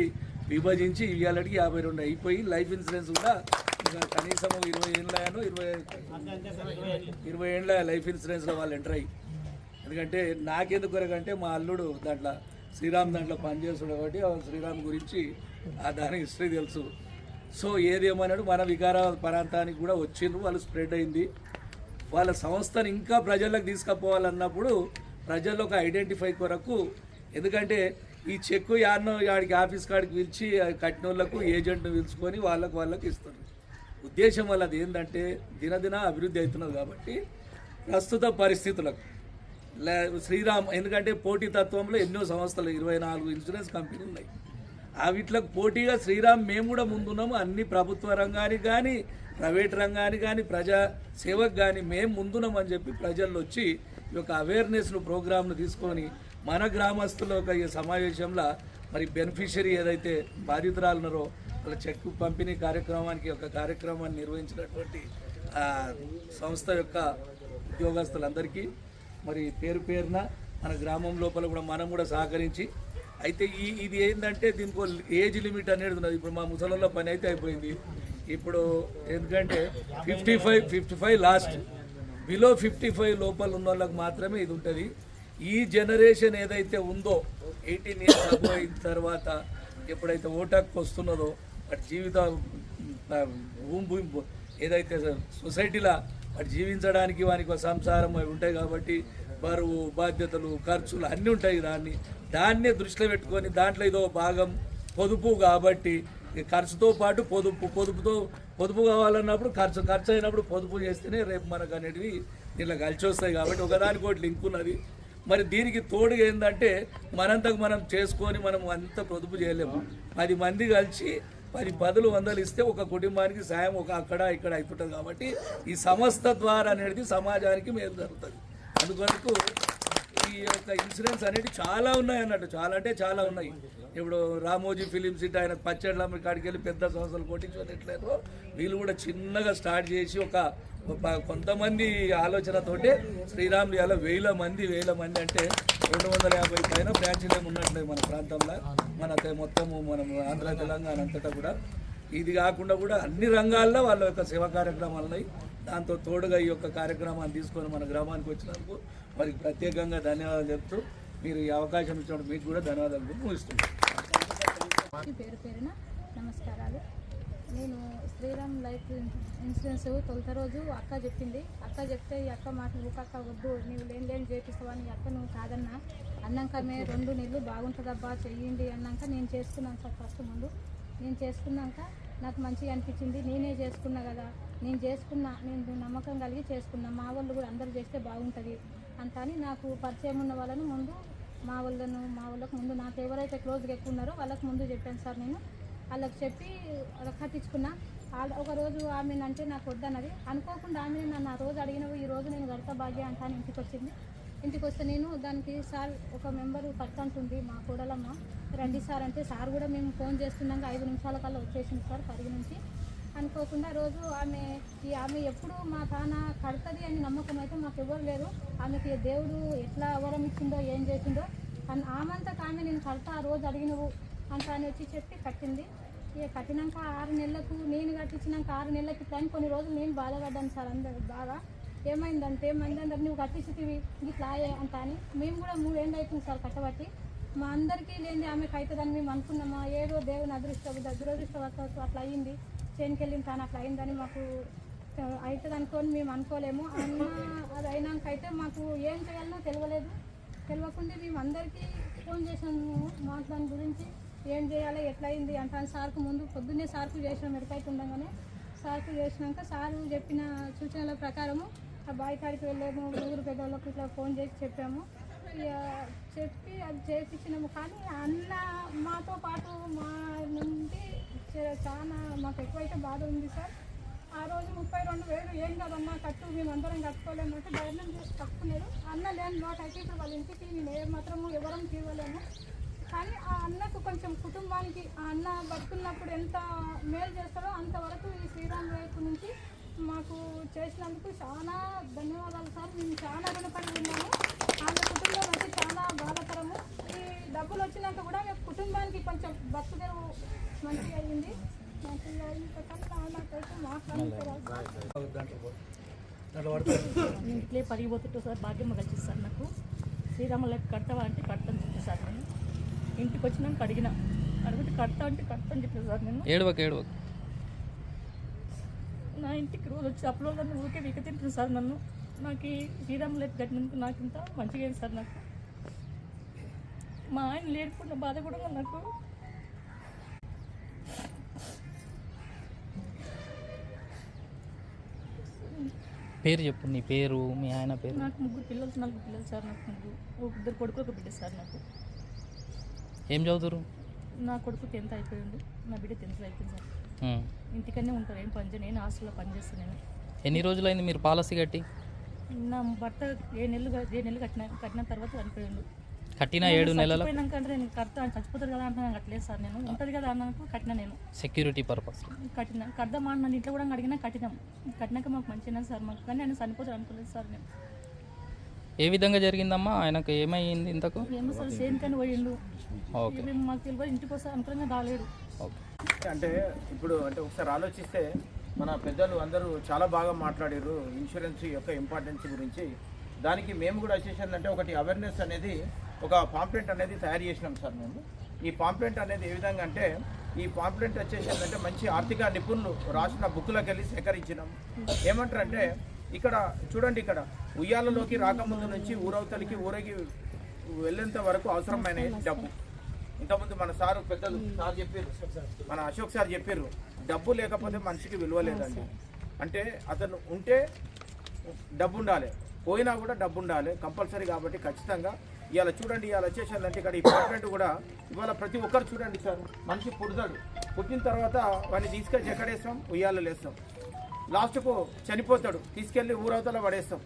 విభజించి ఇవాళకి 52 అయిపోయి లైఫ్ ఇన్సూరెన్స్ కూడా కనీసం 20 ఏళ్ళ లైఫ్ ఇన్సూరెన్స్లో వాళ్ళు ఎంటర్ అయ్యి. ఎందుకంటే నాకెందుకు కొరకంటే మా అల్లుడు దాంట్లో శ్రీరామ్ దాంట్లో పనిచేస్తున్నాడు కాబట్టి శ్రీరామ్ గురించి దాని హిస్టరీ తెలుసు. సో ఏదేమన్నాడు మన వికారాబాద్ ప్రాంతానికి కూడా వచ్చిండ్రు, వాళ్ళు స్ప్రెడ్ అయింది. వాళ్ళ సంస్థను ఇంకా ప్రజల్లోకి తీసుకుపోవాలన్నప్పుడు ప్రజల్లో ఒక ఐడెంటిఫై కొరకు, ఎందుకంటే ఈ చెక్కు యాడికి ఆఫీస్ కాడికి పిలిచి కట్టిన వాళ్ళకు ఏజెంట్ను పిలుచుకొని వాళ్ళకి ఇస్తారు. ఉద్దేశం వల్ల అది ఏంటంటే దినదిన అభివృద్ధి అవుతున్నది కాబట్టి ప్రస్తుత పరిస్థితులకు శ్రీరామ్, ఎందుకంటే పోటీతత్వంలో ఎన్నో సంస్థలు 24 ఇన్సూరెన్స్ కంపెనీలు ఉన్నాయి. వీటికి పోటీగా శ్రీరామ్ మేము కూడా ముందున్నాము. అన్ని ప్రభుత్వ రంగానికి కానీ ప్రైవేట్ రంగానికి కానీ ప్రజా సేవకు కానీ మేము ముందున్నామని చెప్పి ప్రజల్లో వచ్చి ఈ యొక్క అవేర్నెస్ను ప్రోగ్రామ్ను తీసుకొని మన గ్రామస్తుల యొక్క ఈ సమావేశంలో మరి బెనిఫిషరీ ఏదైతే బాధితురాలు ఉన్నారో వాళ్ళ చెక్ పంపిణీ కార్యక్రమానికి ఒక కార్యక్రమాన్ని నిర్వహించినటువంటి సంస్థ యొక్క ఉద్యోగస్తులందరికీ మరి పేరున మన గ్రామం లోపల కూడా మనం కూడా సహకరించి, అయితే ఇది ఏంటంటే దీనికి ఏజ్ లిమిట్ అనేది ఉన్నది. ఇప్పుడు మా ముసలిలో పని అయితే అయిపోయింది. ఇప్పుడు ఎందుకంటే 55 లాస్ట్, బిలో 55 లోపల ఉన్న వాళ్ళకి మాత్రమే ఇది ఉంటుంది. ఈ జనరేషన్ ఏదైతే ఉందో 18 ఇయర్స్ అయిన తర్వాత ఎప్పుడైతే ఓటాకు వస్తున్నదో వాటి జీవిత భూమి ఏదైతే సొసైటీలో వాటి జీవించడానికి వానికి ఒక సంసారం అవి ఉంటాయి కాబట్టి బరువు, బాధ్యతలు, ఖర్చులు అన్నీ ఉంటాయి. దాన్నే దృష్టిలో పెట్టుకొని దాంట్లో ఇదో భాగం పొదుపు కాబట్టి ఖర్చుతో పాటు పొదుపు కావాలన్నప్పుడు ఖర్చు అయినప్పుడు పొదుపు చేస్తేనే రేపు మనకు అనేటివి దీనిలో కలిసి వస్తాయి. కాబట్టి ఒకదానికి ఒకటి లింక్ ఉన్నది. మరి దీనికి తోడుగా ఏంటంటే మనంతకు మనం చేసుకొని మనం అంత పొదుపు చేయలేము. 10 మంది కలిసి 10 పదులు 100 ఇస్తే ఒక కుటుంబానికి సాయం ఒక అక్కడ ఇక్కడ అవుతుంటుంది. కాబట్టి ఈ సంస్థ ద్వారా అనేది సమాజానికి మేలు జరుగుతుంది. అందుకొరకు ఈ యొక్క ఇన్సూరెన్స్ అనేది చాలా ఉన్నాయి అన్నట్టు, చాలా అంటే చాలా ఉన్నాయి. ఇప్పుడు రామోజీ ఫిలిం సిటీ ఆయన పచ్చళ్ళ కాడికి వెళ్ళి పెద్ద సంస్థలు కొట్టించుకున్నట్లేదు. వీళ్ళు కూడా చిన్నగా స్టార్ట్ చేసి ఒక కొంతమంది ఆలోచనతోటే శ్రీరాములు ఇలా వేల మంది అంటే 250 పైన బ్రాంచీలు ఉన్నట్లేదు మన ప్రాంతంలో, మన మొత్తము మనం ఆంధ్ర తెలంగాణ అంతటా కూడా. ఇది కాకుండా కూడా అన్ని రంగాల్లో వాళ్ళ యొక్క సేవా కార్యక్రమాలు ఉన్నాయి. దాంతో తోడుగా ఈ యొక్క కార్యక్రమాన్ని తీసుకొని మన గ్రామానికి వచ్చినందుకు వారికి ప్రత్యేకంగా ధన్యవాదాలు చెప్తూ మీరు ఈ అవకాశం ఇచ్చినప్పుడు మీకు కూడా ధన్యవాదాలు ముగిస్తున్నాను. పేరున నమస్కారాలు. నేను శ్రీరామ్ లైఫ్ ఇన్సూరెన్స్ తొలుత రోజు అక్క చెప్పింది. అక్క చెప్తే ఈ అక్క మాకు ఊకక్క వద్దు, నీవు లేని చేపిస్తావని అక్క నువ్వు కాదన్నా అన్నాక 2 నెలలు బాగుంటుందబ్బా చెయ్యండి అన్నాక నేను చేసుకున్నాను సార్. ఫస్ట్ ముందు నేను చేసుకున్నాక నాకు మంచిగా అనిపించింది. నేనే చేసుకున్నా కదా, నేను నమ్మకం కలిగి చేసుకున్నా. మా వాళ్ళు కూడా అందరూ చేస్తే బాగుంటుంది అంత అని నాకు పరిచయం ఉన్న వాళ్ళను ముందు మా వాళ్ళకు ముందు నాకు ఎవరైతే క్లోజ్గా ఎక్కువ ఉన్నారో వాళ్ళకు ముందు చెప్పాను సార్. నేను వాళ్ళకి చెప్పి కట్టించుకున్నా. ఒకరోజు ఆమె అంటే నాకు వద్దన్నది. అనుకోకుండా ఆమె నన్ను ఆ రోజు అడిగినవి ఈ రోజు నేను కడతా భాగ్య అంటాను. ఇంటికి వస్తే నేను దానికి సార్ ఒక మెంబరు కట్టంటుంది మా కూడలమ్మ రండి సార్ అంటే సార్ కూడా మేము ఫోన్ చేస్తున్నాక 5 నిమిషాల కల్లా వచ్చేసింది సార్ పరిగి నుంచి. అనుకోకుండా రోజు ఆమె ఎప్పుడు మా తాన కడుతుంది అని నమ్మకం అయితే మాకు ఎవరు లేరు. ఆమెకి దేవుడు ఎట్లా వరం ఇచ్చిందో ఏం చేసిందో ఆమంతా ఆమె నేను కడతా ఆ రోజు అడిగినవు అంత అని వచ్చి చెప్పి కట్టింది. ఇక కట్టినాక 6 నెలలకు నేను కట్టించినాక 6 నెలలకి టైం కొన్ని రోజులు నేను బాధపడ్డాను సార్. అందరు బాగా ఏమైందంటే అందరు నువ్వు కట్టించితివి ఇట్లా అంత అని. మేము కూడా 3 ఏళ్ళు అవుతుంది సార్ కట్టబట్టి. మా అందరికీ లేని ఆమెకు అవుతుందని మేము అనుకున్నామా. ఏదో దేవుని దురదృష్టవశాత్తు అట్లా అయ్యింది. చేనుకెళ్ళిన తాను అట్లా అయిందని మాకు అవుతుంది అనుకోని మేము అనుకోలేము. అది అయినాక అయితే మాకు ఏం చేయాలనో తెలియకుండా మేము అందరికీ ఫోన్ చేసాము. దాని గురించి ఏం చేయాలి ఎట్లా అయింది అంటాను సార్కు ముందు పొద్దున్నే సార్కు చేసిన మెరుకైతే ఉండగానే సార్కు చేసినాక సారు చెప్పిన సూచనల ప్రకారము ఆ బావి కాడికి వెళ్ళాము, ఊరు పెద్దవాళ్ళకి ఇట్లా ఫోన్ చేసి చెప్పాము. ఇక చెప్పి అది చేయించినాము. కానీ అన్న మాతో పాటు మా నుండి చాలా మాకు ఎక్కువైతే బాధ ఉంది సార్. ఆ రోజు 32,000 ఏం కాదమ్మా కట్టు, మేము అందరం కట్టుకోలేమంటే ధైర్యం చేసి కట్టుకున్నారు. అన్న లేని లోటు అయితే ఇప్పుడు వాళ్ళ ఇంటికి మేము మాత్రము ఎవరం తీయలేము. కానీ ఆ అన్నకు కొంచెం కుటుంబానికి ఆ అన్న బతుకున్నప్పుడు ఎంత మేలు చేస్తారో అంతవరకు ఈ శ్రీరామ్ వైపు నుంచి మాకు చేసినందుకు చాలా ధన్యవాదాలు సార్. మేము చాలా రుణపడి ఉన్నాము. ఆమె కుటుంబం అయితే చాలా బాధాకరము. ఈ డబ్బులు వచ్చినాక కూడా మేము కుటుంబానికి కొంచెం బతుకు తెరువు మంచిగా అయ్యింది. నాకు నాకైతే నేను ఇట్లే పరిగిపోతుంటా సార్. భాగ్యమ్మ కలిసి సార్ నాకు శ్రీరామ లైఫ్ కడతావా అంటే కడతాను చెప్పి సార్. నేను ఇంటికి వచ్చినాక అడిగితే కడతా అంటే కడతాను చెప్పాను సార్. నేను ఏడవక నా ఇంటికి రోజు వచ్చి అప్లోడ్లను ఊరికే వీక తింటుంది సార్ నన్ను. నాకు ఈ శ్రీరామ్ లైఫ్ కట్టినందుకు నాకు ఇంత మంచిగా అయింది సార్. నాకు మా ఆయన లేకపోయిన బాధ కూడా నాకు. పేరు చెప్పు, నీ పేరు, మీ ఆయన పేరు. నాకు 4 పిల్లలు సార్. నాకు 2 కొడుకు 1 బిడ్డ సార్. నాకు ఏం చదువుతారు? నా కొడుకు 10th అయిపోయింది, నా బిడ్డ 10th అయిపోయింది సార్. ఇంటికనే ఉంటారు, ఏం పని చేయను. నేను హాస్టల్లో పనిచేస్తాను. నేను ఎన్ని రోజులైంది మీరు పాలసీ కట్టి? నా భర్త 7 నెలలు కట్టిన తర్వాత చనిపోయిండు. కట్టిన 7 నెలలు పోయినాకంటే నేను కడతా చచ్చిపోతారు కదా అంటే నాకు కట్టలేదు సార్. నేను ఉంటుంది కదా అన్నకు కట్టినా. నేను సెక్యూరిటీ పర్పస్ కడదామా నన్ను ఇంట్లో కూడా అడిగినా కట్టినాక మాకు మంచిగా సార్. మాకు కానీ ఆయన చనిపోతారు అనుకోలేదు సార్. నేను ఏ విధంగా జరిగిందమ్మా? ఆయనకు ఏమైంది ఇంతకు? ఏమో సార్, సేమ్ కానీ పోయిండు. మాకు తెలియదు, ఇంటికి వస్తే అనుకున్నా రాలేడు. అంటే ఇప్పుడు ఒకసారి ఆలోచిస్తే మన పెద్దలు అందరూ చాలా బాగా మాట్లాడారు ఇన్సూరెన్స్ యొక్క ఇంపార్టెన్స్ గురించి. దానికి మేము కూడా వచ్చేసిందంటే ఒకటి అవేర్నెస్ అనేది, ఒక పాంప్లెంట్ అనేది తయారు చేసినాం సార్ మేము. ఈ పాంప్లెంట్ అనేది ఏ విధంగా అంటే, ఈ పాంప్లెంట్ వచ్చేసిందంటే మంచి ఆర్థిక నిపుణులు రాసిన బుక్లోకి వెళ్ళి సేకరించినాం. ఏమంటారంటే ఇక్కడ చూడండి, ఇక్కడ ఉయ్యాలలోకి రాకముందు నుంచి ఊరవతలికి ఊరకి వెళ్ళేంత వరకు అవసరమైన డబ్బు. ఇంతకుముందు మన సారు పెద్దలు సార్ చెప్పారు, మన అశోక్ సార్ చెప్పారు, డబ్బు లేకపోతే మనిషికి విలువ లేదండి. అంటే అతను ఉంటే డబ్బు ఉండాలి, పోయినా కూడా డబ్బు ఉండాలి కంపల్సరీ. కాబట్టి ఖచ్చితంగా ఇవాళ చూడండి, ఇవాళ వచ్చేసిందంటే ఇక్కడ ఈ పాంప్లెంట్ కూడా ఇవాళ ప్రతి ఒక్కరు చూడండి సార్. మనిషి పుడతాడు, పుట్టిన తర్వాత వాడిని తీసుకెళ్ళి ఎక్కడేస్తాం, ఉయ్యాలలో వేస్తాం. లాస్ట్కు చనిపోతాడు, తీసుకెళ్ళి ఊరవతల పడేస్తాం.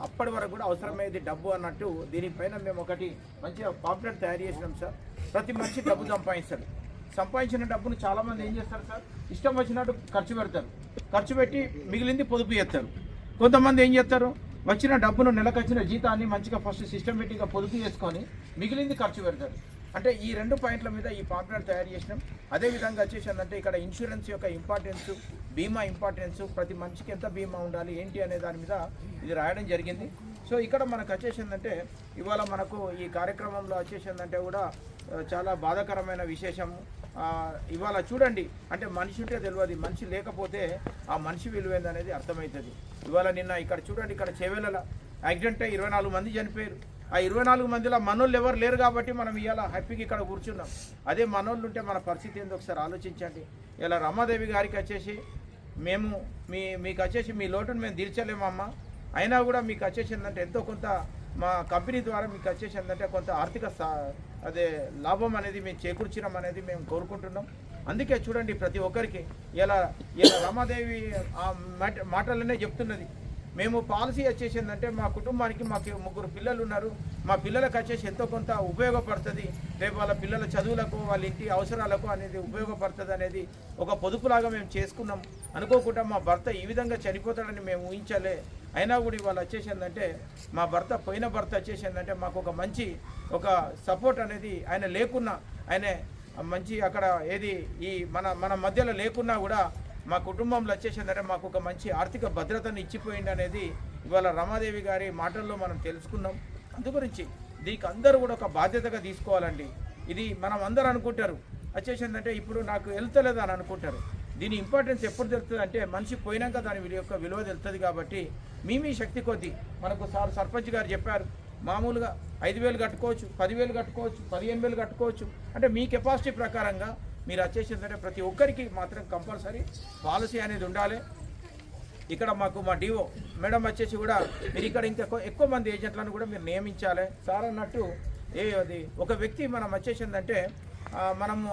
అప్పటి వరకు కూడా అవసరమైంది డబ్బు అన్నట్టు దీనిపైన మేము ఒకటి మంచిగా పాంప్లెట్ తయారు చేసినాం సార్. ప్రతి మనిషి డబ్బు సంపాదిస్తాడు. సంపాదించిన డబ్బును చాలామంది ఏం చేస్తారు సార్, ఇష్టం వచ్చినట్టు ఖర్చు పెడతారు. ఖర్చు పెట్టి మిగిలింది పొదుపు చేస్తారు. కొంతమంది ఏం చేస్తారు, వచ్చిన డబ్బును నెలకు వచ్చిన జీతాన్ని మంచిగా ఫస్ట్ సిస్టమేటిక్గా పొదుపు చేసుకొని మిగిలింది ఖర్చు పెడతారు. అంటే ఈ 2 పాయింట్ల మీద ఈ పాంప్లెట్ తయారు చేసినాం. అదేవిధంగా వచ్చేసిందంటే ఇక్కడ ఇన్సూరెన్స్ యొక్క ఇంపార్టెన్స్, బీమా ఇంపార్టెన్స్, ప్రతి మనిషికి ఎంత బీమా ఉండాలి ఏంటి అనే దాని మీద ఇది రాయడం జరిగింది. సో ఇక్కడ మనకు వచ్చేసిందంటే ఇవాళ మనకు ఈ కార్యక్రమంలో వచ్చేసిందంటే కూడా చాలా బాధాకరమైన విశేషం. ఇవాళ చూడండి, అంటే మనిషి ఉంటే తెలియదు, మనిషి లేకపోతే ఆ మనిషి విలువైంది అనేది అర్థమవుతుంది. ఇవాళ నిన్న ఇక్కడ చూడండి, ఇక్కడ చేవేళ్ళ యాక్సిడెంట్ 24 మంది చనిపోయారు. ఆ 24 మందిలో మనోళ్ళు ఎవరు లేరు కాబట్టి మనం ఇవాళ హ్యాపీగా ఇక్కడ కూర్చున్నాం. అదే మనోళ్ళు ఉంటే మన పరిస్థితి ఏందో ఒకసారి ఆలోచించండి. ఇలా రమాదేవి గారికి వచ్చేసి మేము మీకు వచ్చేసి మీ లోటును మేము తీర్చలేమమ్మా, అయినా కూడా మీకు వచ్చేసిందంటే ఎంతో కొంత మా కంపెనీ ద్వారా మీకు వచ్చేసిందంటే కొంత ఆర్థిక లాభం అనేది మేము చేకూర్చడం అనేది మేము కోరుకుంటున్నాం. అందుకే చూడండి ప్రతి ఒక్కరికి ఇలా రమాదేవి ఆ మాటలనే చెప్తున్నది. మేము పాలసీ వచ్చేసిందంటే మా కుటుంబానికి మాకు 3 పిల్లలు ఉన్నారు, మా పిల్లలకు వచ్చేసి ఎంతో కొంత ఉపయోగపడుతుంది, రేపు వాళ్ళ పిల్లల చదువులకు వాళ్ళ ఇంటి అవసరాలకు అనేది ఉపయోగపడుతుంది అనేది ఒక పొదుపులాగా మేము చేసుకున్నాం. అనుకోకుండా మా భర్త ఈ విధంగా చనిపోతాడని మేము ఊహించలే. అయినా కూడా ఇవాళ వచ్చేసిందంటే మా పోయిన భర్త వచ్చేసిందంటే మాకు ఒక మంచి సపోర్ట్ అనేది ఆయన లేకున్నా, ఆయన మంచి అక్కడ ఏది ఈ మన మధ్యలో లేకున్నా కూడా మా కుటుంబంలో వచ్చేసిందంటే మాకు ఒక మంచి ఆర్థిక భద్రతను ఇచ్చిపోయింది అనేది ఇవాళ రమాదేవి గారి మాటల్లో మనం తెలుసుకున్నాం. అందుగురించి దీనికి అందరూ కూడా ఒక బాధ్యతగా తీసుకోవాలండి. ఇది మనం అందరూ అనుకుంటారు వచ్చేసిందంటే ఇప్పుడు నాకు వెళ్తలేదు అని అనుకుంటారు. దీని ఇంపార్టెన్స్ ఎప్పుడు తెలుస్తుంది అంటే మనిషి పోయినాక దాని యొక్క విలువ తెలుస్తుంది. కాబట్టి మీ శక్తి కొద్దీ మనకు సర్పంచ్ గారు చెప్పారు, మామూలుగా 5,000 కట్టుకోవచ్చు, 10,000 కట్టుకోవచ్చు, 15,000 కట్టుకోవచ్చు. అంటే మీ కెపాసిటీ ప్రకారంగా మీరు వచ్చేసిందంటే ప్రతి ఒక్కరికి మాత్రం కంపల్సరీ పాలసీ అనేది ఉండాలి. ఇక్కడ మాకు మా డిఓ మేడం వచ్చేసి కూడా మీరు ఇక్కడ ఇంకా ఎక్కువ మంది ఏజెంట్లను కూడా మీరు నియమించాలి సార్ అన్నట్టు. అది ఒక వ్యక్తి మనం వచ్చేసిందంటే మనము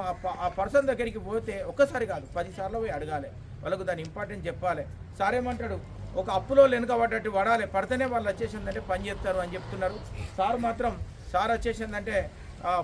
ఆ పర్సన్ దగ్గరికి పోతే ఒక్కసారి కాదు 10 సార్లు పోయి అడగాలి, వాళ్ళకు దాని ఇంపార్టెంట్ చెప్పాలి. సార్ ఏమంటాడు, ఒక అప్పులో వెనుకబడ్డట్టు పడాలి, పడితేనే వాళ్ళు వచ్చేసిందంటే పని చేస్తారు అని చెప్తున్నారు. సార్ మాత్రం సార్ వచ్చేసిందంటే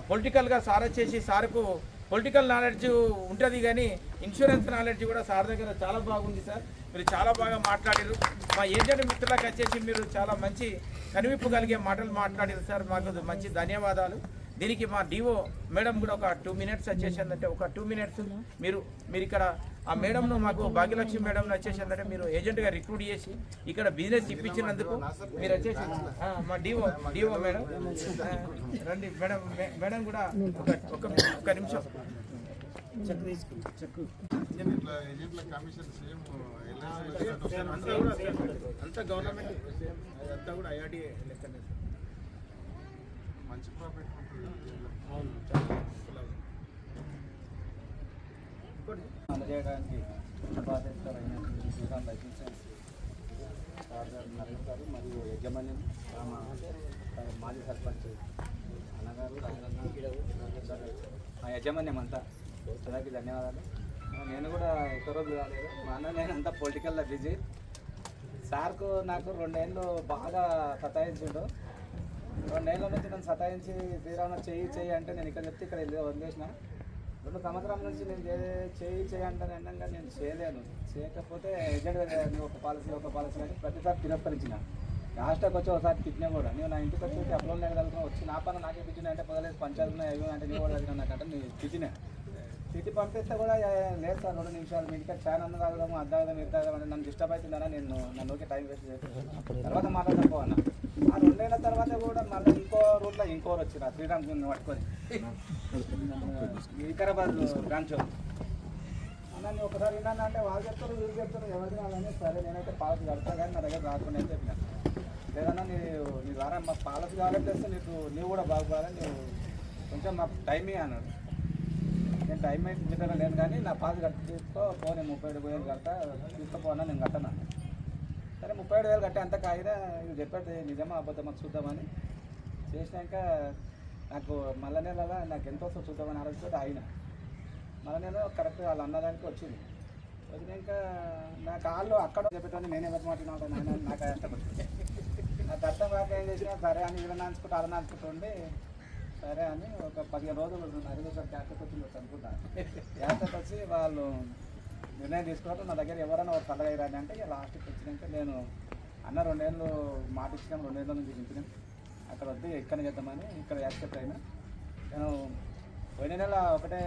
పొలిటికల్గా సార్ వచ్చేసి సార్కు పొలిటికల్ నాలెడ్జ్ ఉంటుంది కానీ ఇన్సూరెన్స్ నాలెడ్జ్ కూడా సార్ దగ్గర చాలా బాగుంది సార్. మీరు చాలా బాగా మాట్లాడారు. మా ఏజెంట్ మిత్రులకు వచ్చేసి మీరు చాలా మంచి కనివిప్పు కలిగే మాటలు మాట్లాడారు సార్. మాకు మంచి ధన్యవాదాలు. దీనికి మా డిఓ మేడం కూడా ఒక 2 మినిట్స్ వచ్చేసిందంటే ఒక 2 మినిట్స్ మీరు ఇక్కడ ఆ మేడంను మాకు భాగ్యలక్ష్మి మేడం వచ్చేసిందంటే మీరు ఏజెంట్గా రిక్రూట్ చేసి ఇక్కడ బిజినెస్ ఇప్పించినందుకు మీరు వచ్చేసి మా డిఓ మేడం రండి. మేడం కూడా ఒక నిమిషం అంతా గవర్నమెంట్ అంతా కూడా ఐఆర్డీ లెక్కనే మంచి ప్రాఫిట్ అందజేయడానికి బాధ్యతరైనటువంటి శ్రీరామ్ లైఫ్ ఇన్సూరెన్స్ నరేష్ గారు మరియు యజమాని మాజీ సర్పంచ్ అన్నగారు మా యజమాన్యం అంతా అందరికీ ధన్యవాదాలు. నేను కూడా ఎక్కువ రోజులు కాలేదు, మా అన్న నేను అంతా పొలిటికల్లో బిజీ. సార్కు నాకు 2 ఏళ్ళు బాగా సతాయించిండు. 2 ఏళ్ళ నుంచి నన్ను సతాయించి శ్రీరామ చెయ్యి అంటే నేను ఇక్కడ చెప్తే ఇక్కడ వదిలేసిన. 2 సంవత్సరాల నుంచి నేను చెయ్యి అంటే అన్నంగా నేను చేయకపోతే ఏజెంట్ నువ్వు ఒక పాలసీ అని ప్రతిసారి తిరస్కరించిన. లాస్ట్కి వచ్చి ఒకసారి తిట్టినా కూడా నేను నా ఇంటికి వచ్చి అప్లోడ్ లేగలుగుతున్నా వచ్చి నా పని నాకే తిట్టినా అంటే పొదలేదు పంచాయతీ అయ్యో అంటే నేను కూడా అడిగినా నాకంటే నేను తిట్టినా. తిట్టి పంపిస్తే కూడా లేదు సార్ 2 నిమిషాలు మీ ఇంటికి చాలా అన్న తాగుదాము అద్దాగుదాం ఇద్దాం అంటే నన్ను డిస్టర్బ్ అవుతుందన్నా నేను నన్నుకి టైం వేస్ట్ చేస్తాను. తర్వాత మాట్లాడకపో అన్న. ఆ 2 ఏళ్ళ తర్వాత కూడా మళ్ళీ ఇంకో రూట్లో ఇంకోరు వచ్చిన శ్రీరామ్ పట్టుకొని వికారాబాద్ బ్రాంచ్ అన్న నేను ఒకసారి విన్నాను అంటే వాళ్ళు చెప్తారు వీళ్ళు చెప్తారు ఎవరు తినాలని. సరే నేనైతే పాలసీ కడతా కానీ నా దగ్గర రాకుండా అయితే చెప్పిన లేదన్నా నీ ద్వారా మాకు పాలసీ కావాలని చేస్తే నీవు కూడా బాగుపడాలని నువ్వు కొంచెం మాకు టైమే అన్నాడు. నేను టైం అయితే నిజంగా లేదు కానీ నా పాలసీ కట్టి తీసుకో నేను 37,000 కడతా తీసుకోపోనా నేను కట్టనా. సరే 37,000 కట్టే అంత కాగిదా ఇది చెప్పాడు నిజమా అబద్ధమా చూద్దామని చేసినాక నాకు మళ్ళీ నెలలో నాకు ఎంత వస్తుందో చూద్దామని ఆలోచిస్తే ఆయన మళ్ళీ నెల కరెక్ట్ వాళ్ళు అన్నదానికి వచ్చింది. వచ్చినాక నా కాళ్ళు అక్కడ చెప్పేటని నేను ఎవరు మాట్లాడినా ఆయన నాకు ఇష్టపడుతుంది. నాకు అర్థం కాక ఏం చేసినా సరే అని ఇలా నాచుకుంటూ అలా నాచుకుంటుండి సరే అని ఒక 15 రోజులు నలుగురు క్యాస్టెట్ వచ్చి అనుకుంటాను. క్యాస్టెట్ వచ్చి వాళ్ళు నిర్ణయం తీసుకోవడం నా దగ్గర ఎవరైనా ఒక సలహా ఇరాని అంటే ఇక లాస్ట్కి వచ్చినాక నేను అన్న 2 ఏళ్ళు మాట ఇచ్చినాం 2 ఏళ్ళ నుంచి దింపినాం అక్కడ వద్దు ఎక్కడ చేద్దామని ఇక్కడ యాక్సెప్ట్ అయినా. నేను పోయిన నెల ఒకటే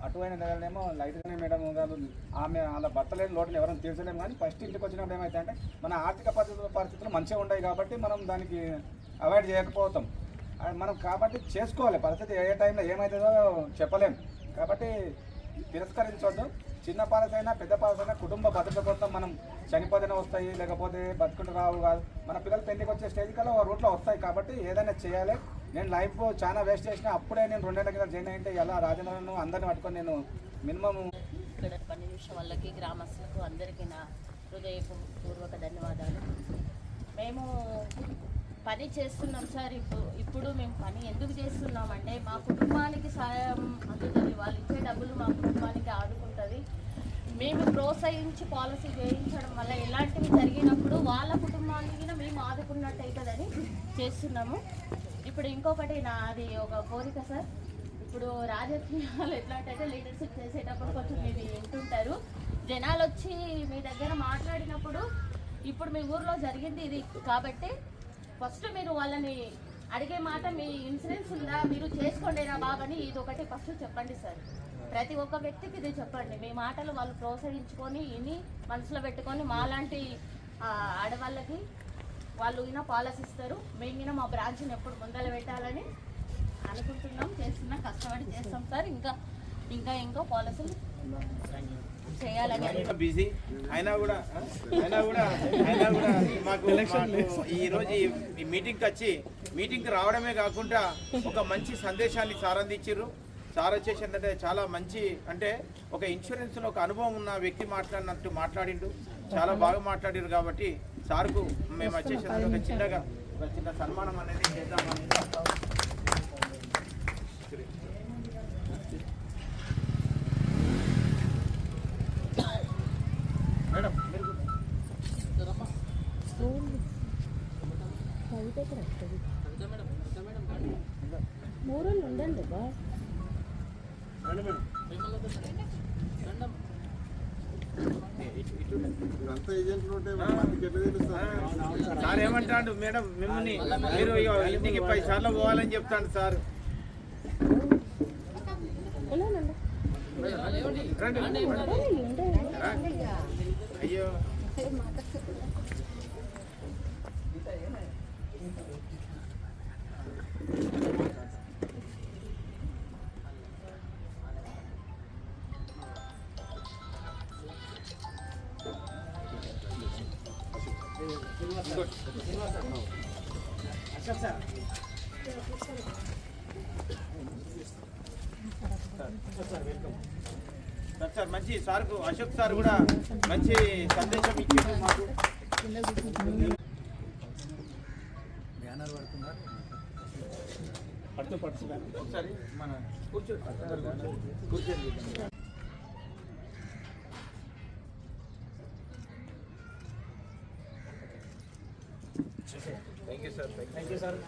అటువైన నెలనేమో లైట్గానే మేడం గారు ఆమె వాళ్ళ భర్త లేని లోటుని ఎవరైనా తీర్చలేము కానీ ఫస్ట్ ఇంటికి వచ్చినప్పుడు ఏమైతే అంటే మన ఆర్థిక పరిస్థితులు మంచిగా ఉన్నాయి కాబట్టి మనం దానికి అవాయిడ్ చేయకపోతాం మనం. కాబట్టి చేసుకోవాలి, పరిస్థితి ఏ టైంలో ఏమవుతుందో చెప్పలేము కాబట్టి తిరస్కరించవద్దు. చిన్న పాలసీ అయినా పెద్ద పాలసీ అయినా కుటుంబ భద్రత కోసం మనం చనిపోతేనే వస్తాయి లేకపోతే బతుకుంటూ రావు కాదు. మన పిల్లలు పెళ్లికి వచ్చే స్టేజ్ కల్లా ఒక రూట్లో వస్తాయి కాబట్టి ఏదైనా చేయాలి. నేను లైఫ్ చాలా వేస్ట్ చేసిన అప్పుడే నేను 2 ఏళ్ళ కింద జాయిన్ అయింటే ఎలా రాజేంద్రను అందరిని పట్టుకొని నేను మినిమం ఇక్కడ పనిచేసే వాళ్ళకి గ్రామస్తులకు అందరికీ నా హృదయపూర్వక ధన్యవాదాలు. మేము పని చేస్తున్నాం సార్. ఇప్పుడు మేము పని ఎందుకు చేస్తున్నామంటే మా కుటుంబానికి సాయం అందుతుంది, వాళ్ళు ఇచ్చే డబ్బులు మా కుటుంబానికి ఆదుకుంటుంది. మేము ప్రోత్సహించి పాలసీ చేయించడం వల్ల ఎలాంటివి జరిగినప్పుడు వాళ్ళ కుటుంబానికి మేము ఆదుకున్నట్టు అవుతుందని చేస్తున్నాము. ఇప్పుడు ఇంకొకటి నాది ఒక కోరిక సార్. ఇప్పుడు రాజకీయాలు ఎట్లాంటైతే లీడర్షిప్ చేసేటప్పుడు కొంచెం మీరు వింటుంటారు, జనాలు వచ్చి మీ దగ్గర మాట్లాడినప్పుడు ఇప్పుడు మీ ఊర్లో జరిగింది ఇది కాబట్టి ఫస్ట్ మీరు వాళ్ళని అడిగే మాట మీ ఇన్సూరెన్స్ ఉందా మీరు చేసుకోండిరా బాబని ఇది ఒకటి ఫస్ట్ చెప్పండి సార్. ప్రతి ఒక్క వ్యక్తికి ఇది చెప్పండి. మీ మాటలు వాళ్ళు ప్రోత్సహించుకొని విని మనసులో పెట్టుకొని మాలాంటి ఆడవాళ్ళకి వాళ్ళు ఈయన పాలసీ ఇస్తారు. మేము మా బ్రాంచ్ని ఎప్పుడు ముందర పెట్టాలని అనుకుంటున్నాం, చేస్తున్నాం, కష్టపడి చేస్తాం సార్. ఇంకా పాలసీలు చేయాలని బిజీ అయినా కూడా మాకు ఈ రోజు ఈ మీటింగ్కి వచ్చి మీటింగ్కి రావడమే కాకుండా ఒక మంచి సందేశాన్ని సారందించారు. సార్ వచ్చేసి ఏంటంటే చాలా మంచి, అంటే ఒక ఇన్సూరెన్స్లో ఒక అనుభవం ఉన్న వ్యక్తి మాట్లాడినట్టు మాట్లాడిండు, చాలా బాగా మాట్లాడారు. కాబట్టి సార్కు మేము వచ్చేసి ఒక చిన్న సన్మానం అనేది చేద్దామని. మేడం మూరోళ్ళు ఉండండి బా సార్ ఏమంటాడు మేడం, మిమ్మల్ని మీరు ఇంటికి 10 సార్లు పోవాలని చెప్తాను సార్. అయ్యో సార్ మంచి సార్కు అశోక్ సార్ కూడా మంచి సందేశం ఇచ్చింది మాకు. బ్యానర్ పడుతున్నారు ఒకసారి మన కూర్చోండి. Thank you sir.